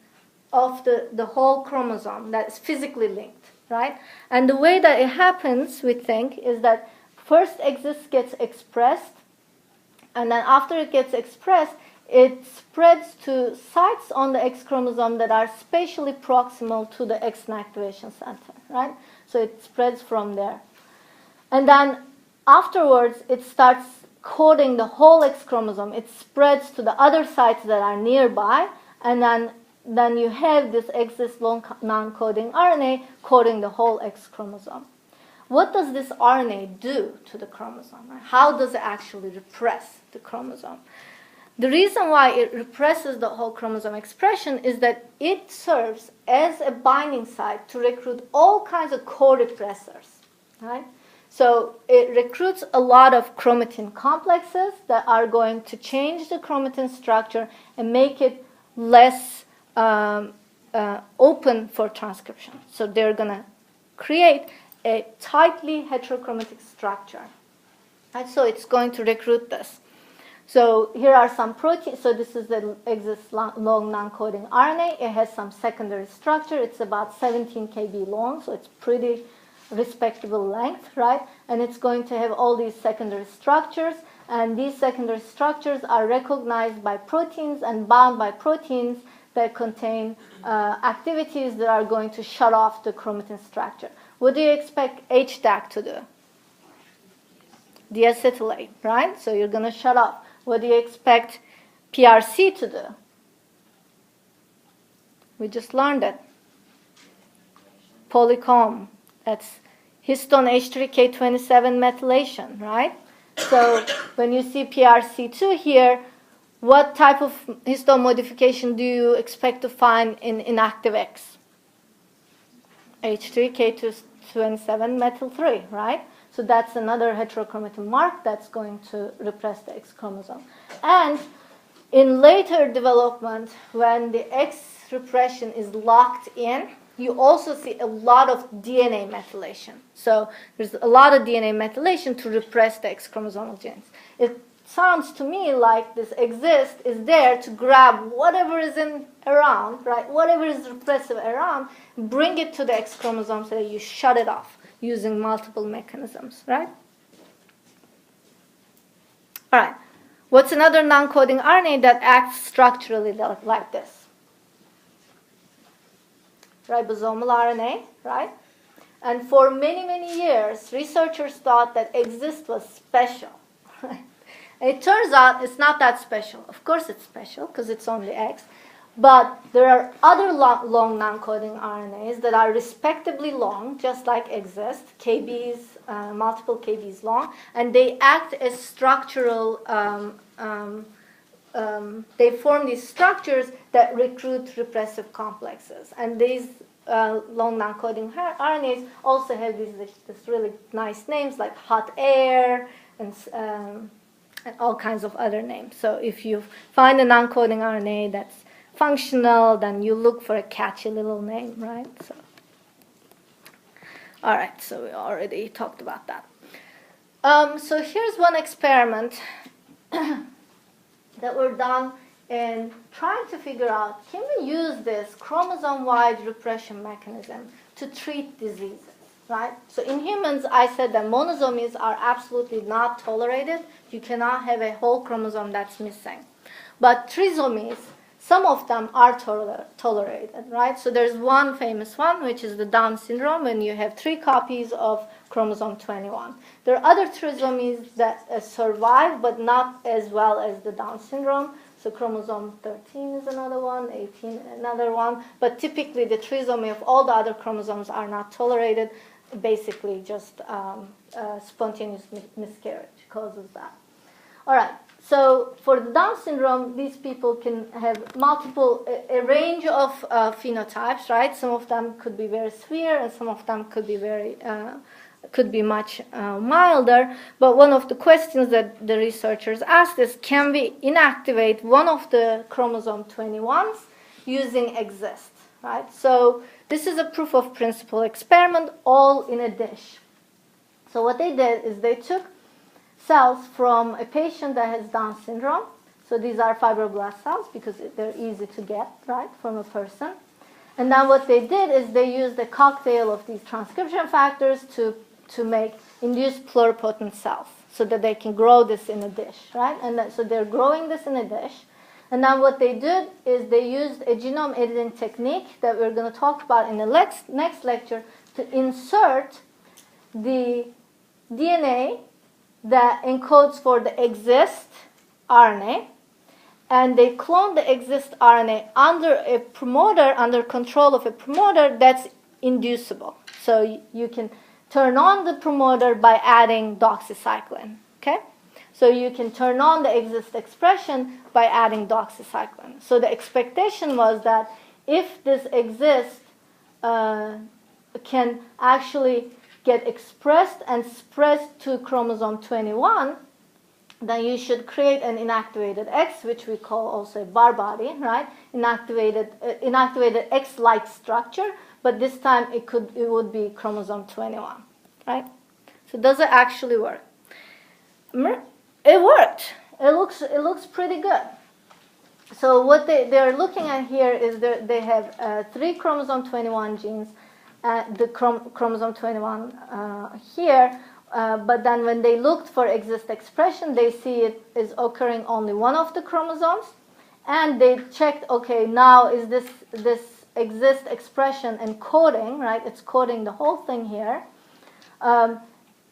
of the whole chromosome that is physically linked, right? And the way that it happens, we think, is that first exist gets expressed, and then after it gets expressed, it spreads to sites on the X chromosome that are spatially proximal to the X inactivation center, right? So it spreads from there. And then afterwards, it starts coding the whole X chromosome. It spreads to the other sites that are nearby, and then you have this exist long non-coding RNA coding the whole X chromosome. What does this RNA do to the chromosome? How does it actually repress the chromosome? The reason why it represses the whole chromosome expression is that it serves as a binding site to recruit all kinds of co-repressors, right? So it recruits a lot of chromatin complexes that are going to change the chromatin structure and make it less open for transcription. So they're going to create a tightly heterochromatic structure. Right? So it's going to recruit this. So here are some proteins. So this is the exist long non-coding RNA. It has some secondary structure. It's about 17 kb long, so it's pretty respectable length, right? And it's going to have all these secondary structures. And these secondary structures are recognized by proteins and bound by proteins that contain activities that are going to shut off the chromatin structure. What do you expect HDAC to do? Deacetylate, right? So you're going to shut off. What do you expect PRC to do? We just learned it. Polycomb. That's histone H3K27 methylation, right? So when you see PRC2 here, what type of histone modification do you expect to find in inactive X? H3K27 methyl 3, right? So that's another heterochromatin mark that's going to repress the X chromosome. And in later development, when the X repression is locked in, you also see a lot of DNA methylation. So there's a lot of DNA methylation to repress the X chromosomal genes. It sounds to me like this exist is there to grab whatever is around, right? Whatever is repressive around, bring it to the X chromosome so that you shut it off using multiple mechanisms, right? All right. What's another non-coding RNA that acts structurally like this? Ribosomal RNA, right? And for many, many years, researchers thought that exist was special, right? And it turns out it's not that special. Of course it's special because it's only X. But there are other long non-coding RNAs that are respectably long, just like exist, kbs, multiple kbs long, and they act as structural they form these structures that recruit repressive complexes. And these long non-coding RNAs also have this really nice names like hot air and all kinds of other names. So if you find a non-coding RNA that's functional, then you look for a catchy little name, right? So, all right, so we already talked about that. So here's one experiment that were done in trying to figure out, can we use this chromosome-wide repression mechanism to treat diseases, right? So in humans, I said that monosomies are absolutely not tolerated. You cannot have a whole chromosome that's missing. But trisomies, some of them are tolerated, right? So there's one famous one, which is the Down syndrome, when you have 3 copies of chromosome 21. There are other trisomies that survive, but not as well as the Down syndrome. So chromosome 13 is another one, 18 another one. But typically the trisomy of all the other chromosomes are not tolerated. Basically just spontaneous miscarriage causes that. All right. So for the Down syndrome, these people can have multiple, a range of phenotypes, right? Some of them could be very severe, and some of them could be much milder. But one of the questions that the researchers asked is, can we inactivate one of the chromosome 21s using EXIST, right? So this is a proof of principle experiment, all in a dish. So what they did is they took cells from a patient that has Down syndrome. So these are fibroblast cells because they're easy to get, right, from a person. And then what they did is they used a cocktail of these transcription factors to make induced pluripotent cells so that they can grow this in a dish, right? And so they're growing this in a dish. And then what they did is they used a genome editing technique that we're going to talk about in the next lecture to insert the DNA that encodes for the EXIST RNA, and they clone the EXIST RNA under a promoter, under control of a promoter that's inducible. So you can turn on the promoter by adding doxycycline, okay? So you can turn on the EXIST expression by adding doxycycline. So the expectation was that if this EXIST can actually get expressed and spread to chromosome 21, then you should create an inactivated X, which we call also a bar body, right? Inactivated X-like structure, but this time it would be chromosome 21, right? So does it actually work? It worked. It looks pretty good. So what they're looking at here is they have 3 chromosome 21 genes. The chromosome 21 here, but then when they looked for EXIST expression, they see it is occurring only one of the chromosomes, and they checked, okay, now is this EXIST expression encoding, right? It's coding the whole thing here.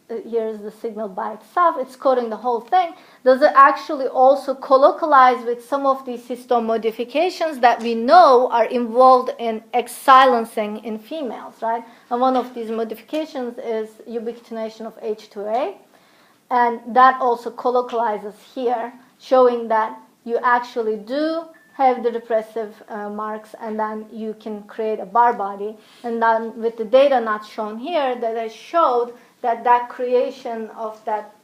Here's the signal by itself. It's coding the whole thing. Does it actually also colocalize with some of these histone modifications that we know are involved in X silencing in females, right? And one of these modifications is ubiquitination of H2A. And that also colocalizes here, showing that you actually do have the repressive marks, and then you can create a bar body. And then with the data not shown here, that I showed that creation of that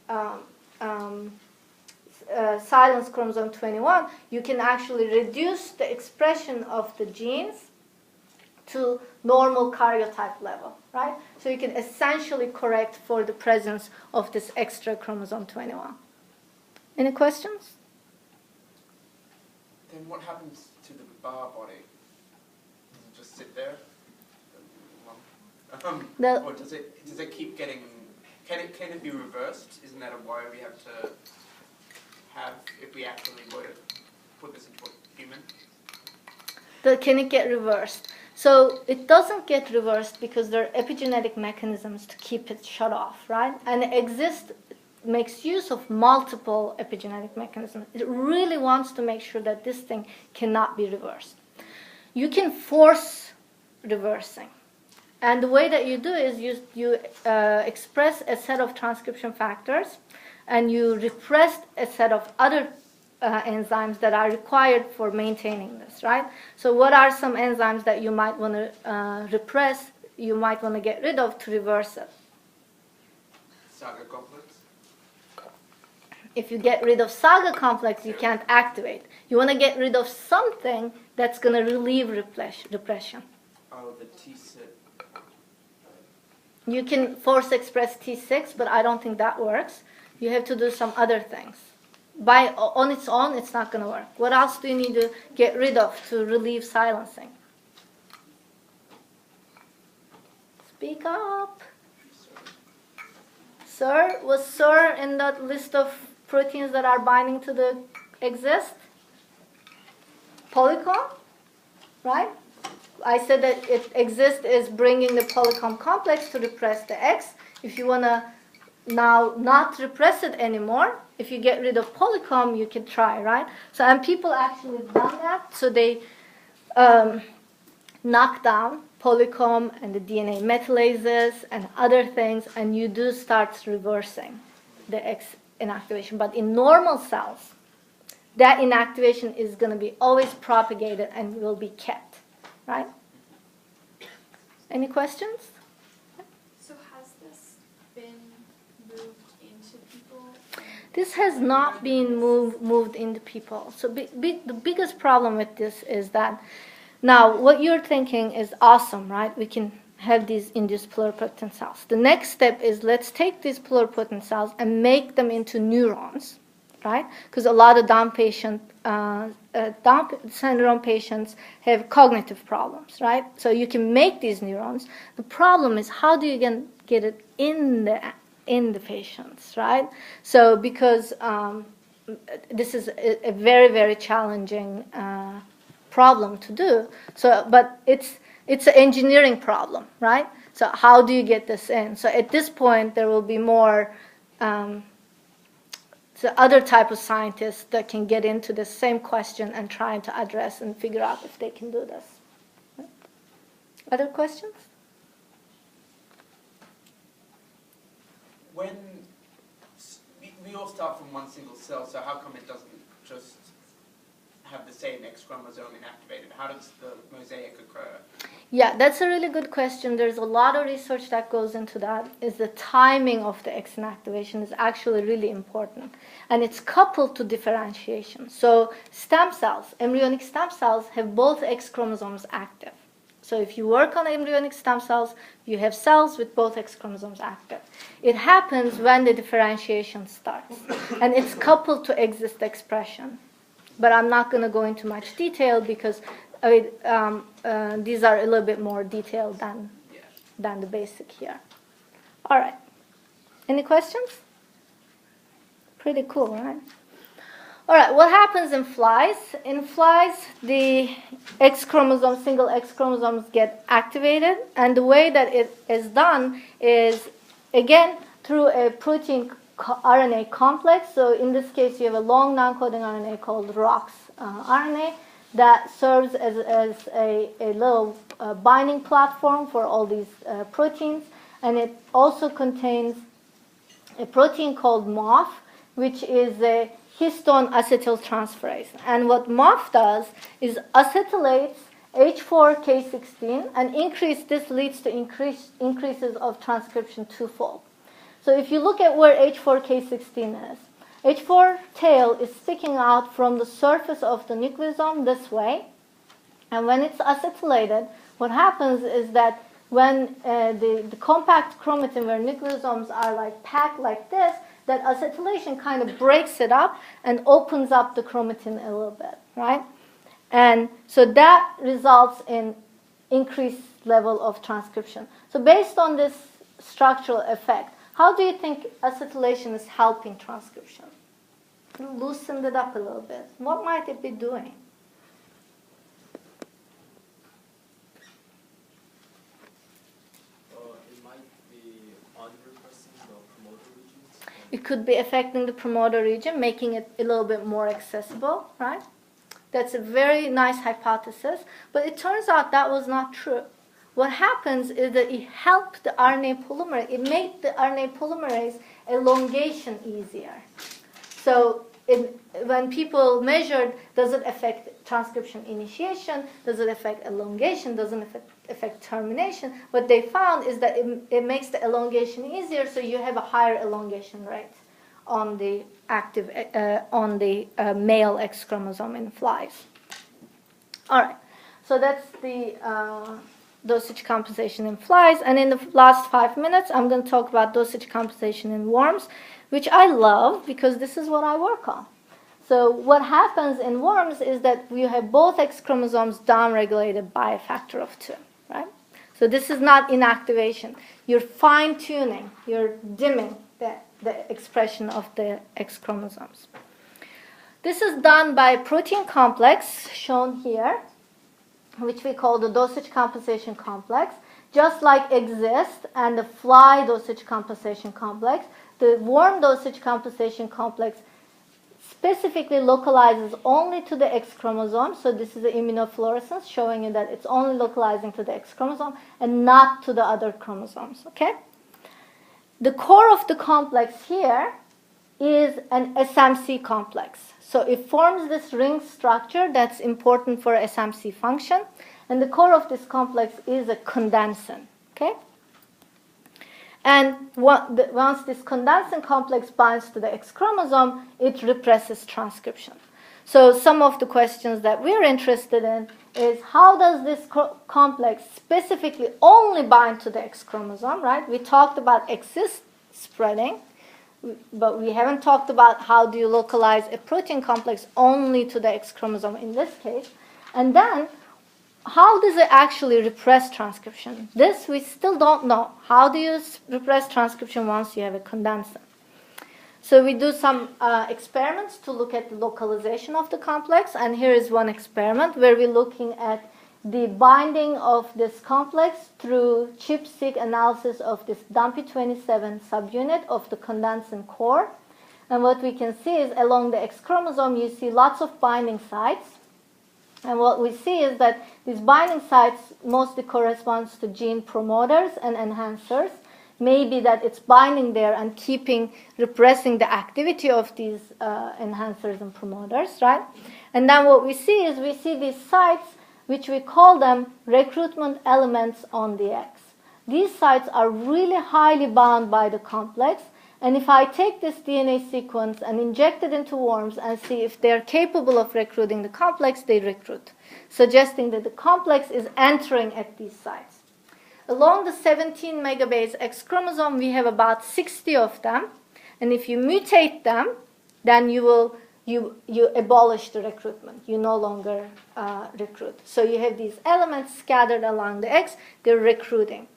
silenced chromosome 21, you can actually reduce the expression of the genes to normal karyotype level, right? So you can essentially correct for the presence of this extra chromosome 21. Any questions? Then what happens to the bar body? Does it just sit there? Or does it keep getting? Can it be reversed? Isn't that a worry we have to have if we actually were to put this into a human? Can it get reversed? So it doesn't get reversed because there are epigenetic mechanisms to keep it shut off, right? And EXIST makes use of multiple epigenetic mechanisms. It really wants to make sure that this thing cannot be reversed. You can force reversing. And the way that you do is you express a set of transcription factors, and you repress a set of other enzymes that are required for maintaining this, right? So what are some enzymes that you might want to repress, you might want to get rid of to reverse it? Saga complex. If you get rid of Saga complex, you can't activate. You want to get rid of something that's going to relieve repression. Oh, the T6. You can force express T6, but I don't think that works. You have to do some other things. On its own, it's not going to work. What else do you need to get rid of to relieve silencing? Speak up. Sir, was Sir in that list of proteins that are binding to the exist? Polycomb, right? I said that it exist is bringing the polycomb complex to repress the X. If you want to now not repress it anymore, if you get rid of polycomb, you can try, right? So, and people actually done that. So they knock down polycomb and the DNA methylases and other things, and you do start reversing the X inactivation. But in normal cells, that inactivation is going to be always propagated and will be kept, right? Any questions? So has this been moved into people? This has not been moved into people. So the biggest problem with this is that now what you're thinking is awesome, right? We can have these induced pluripotent cells. The next step is let's take these pluripotent cells and make them into neurons, right? Because a lot of Down syndrome patients have cognitive problems, right? So you can make these neurons. The problem is how do you get it in the patients, right? So because this is a very, very challenging problem to do. So, but it's an engineering problem, right? So how do you get this in? So at this point, there will be more other type of scientists that can get into the same question and try to address and figure out if they can do this. Other questions? When we all start from one single cell, so how come it doesn't just have the same X chromosome inactivated? How does the mosaic occur? Yeah, that's a really good question. There's a lot of research that goes into that. Is the timing of the X inactivation is actually really important. And it's coupled to differentiation. So stem cells, embryonic stem cells, have both X chromosomes active. So if you work on embryonic stem cells, you have cells with both X chromosomes active. It happens when the differentiation starts. And it's coupled to exist expression. But I'm not going to go into much detail because these are a little bit more detailed than the basic here. All right. Any questions? Pretty cool, right? All right. What happens in flies? In flies, the X chromosome, single X chromosomes get activated, and the way that it is done is again through a protein RNA complex. So in this case, you have a long non-coding RNA called ROX RNA that serves as a little binding platform for all these proteins. And it also contains a protein called MOF, which is a histone acetyltransferase. And what MOF does is acetylates H4K16 and this leads to increases of transcription twofold. So if you look at where H4K16 is, H4 tail is sticking out from the surface of the nucleosome this way. And when it's acetylated, what happens is that when the compact chromatin where nucleosomes are like packed like this, that acetylation kind of breaks it up and opens up the chromatin a little bit, right? And so that results in increased level of transcription. So based on this structural effect, how do you think acetylation is helping transcription? Loosened it up a little bit. What might it be doing? It might be unrepressing the promoter regions. It could be affecting the promoter region, making it a little bit more accessible, right? That's a very nice hypothesis, but it turns out that was not true. What happens is that it helped the RNA polymerase. It made the RNA polymerase elongation easier. So when people measured, does it affect transcription initiation? Does it affect elongation? Does it affect termination? What they found is that it makes the elongation easier, so you have a higher elongation rate on the active male X chromosome in flies. All right, so that's the dosage compensation in flies, and in the last 5 minutes, I'm going to talk about dosage compensation in worms, which I love because this is what I work on. So what happens in worms is that you have both X chromosomes downregulated by a factor of 2, right? So this is not inactivation. You're fine-tuning, you're dimming the expression of the X chromosomes. This is done by a protein complex shown here, which we call the dosage compensation complex. Just like EXIST and the fly dosage compensation complex, the worm dosage compensation complex specifically localizes only to the X chromosome. So this is the immunofluorescence showing you that it's only localizing to the X chromosome and not to the other chromosomes. Okay? The core of the complex here is an SMC complex. So it forms this ring structure that's important for SMC function. And the core of this complex is a condensin. Okay? And once this condensin complex binds to the X chromosome, it represses transcription. So some of the questions that we're interested in is how does this complex specifically only bind to the X chromosome, right? We talked about exist spreading, but we haven't talked about how do you localize a protein complex only to the X chromosome in this case. And then, how does it actually repress transcription? This we still don't know. How do you repress transcription once you have a condensin? So we do some experiments to look at the localization of the complex. And here is one experiment where we're looking at the binding of this complex through ChIP-seq analysis of this Dumpy27 subunit of the condensin core. And what we can see is along the X chromosome, you see lots of binding sites. And what we see is that these binding sites mostly corresponds to gene promoters and enhancers. Maybe that it's binding there and repressing the activity of these enhancers and promoters, right? And then what we see is these sites, which we call them recruitment elements on the X. These sites are really highly bound by the complex. And if I take this DNA sequence and inject it into worms and see if they're capable of recruiting the complex, they recruit, suggesting that the complex is entering at these sites. Along the 17 megabase X chromosome, we have about 60 of them. And if you mutate them, then you abolish the recruitment. You no longer recruit. So you have these elements scattered along the X. They're recruiting.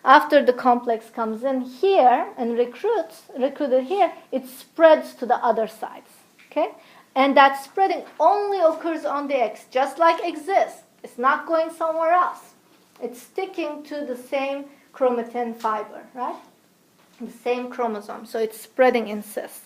After the complex comes in here and recruited here, it spreads to the other sites. Okay? And that spreading only occurs on the X, just like exists. It's not going somewhere else. It's sticking to the same chromatin fiber, right? The same chromosome. So it's spreading in cis.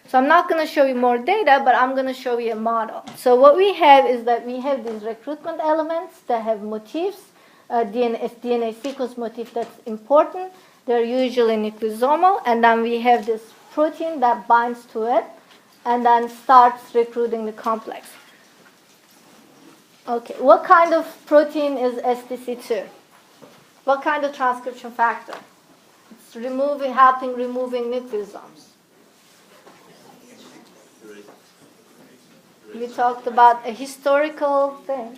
So I'm not going to show you more data, but I'm going to show you a model. So what we have is that we have these recruitment elements that have motifs. DNA sequence motif that's important. They're usually nucleosomal, and then we have this protein that binds to it and then starts recruiting the complex. Okay, what kind of protein is STC2? What kind of transcription factor? It's helping removing nucleosomes. We talked about a historical thing.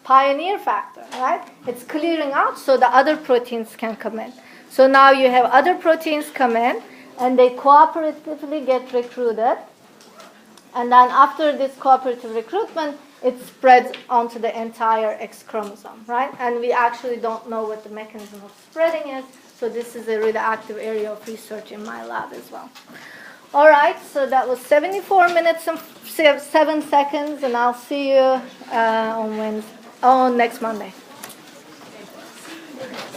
Pioneer factor, right? It's clearing out so the other proteins can come in. So now you have other proteins come in and they cooperatively get recruited. And then after this cooperative recruitment, it spreads onto the entire X chromosome, right? And we actually don't know what the mechanism of spreading is. So this is a really active area of research in my lab as well. All right, so that was 74 minutes and 7 seconds, and I'll see you on next Monday.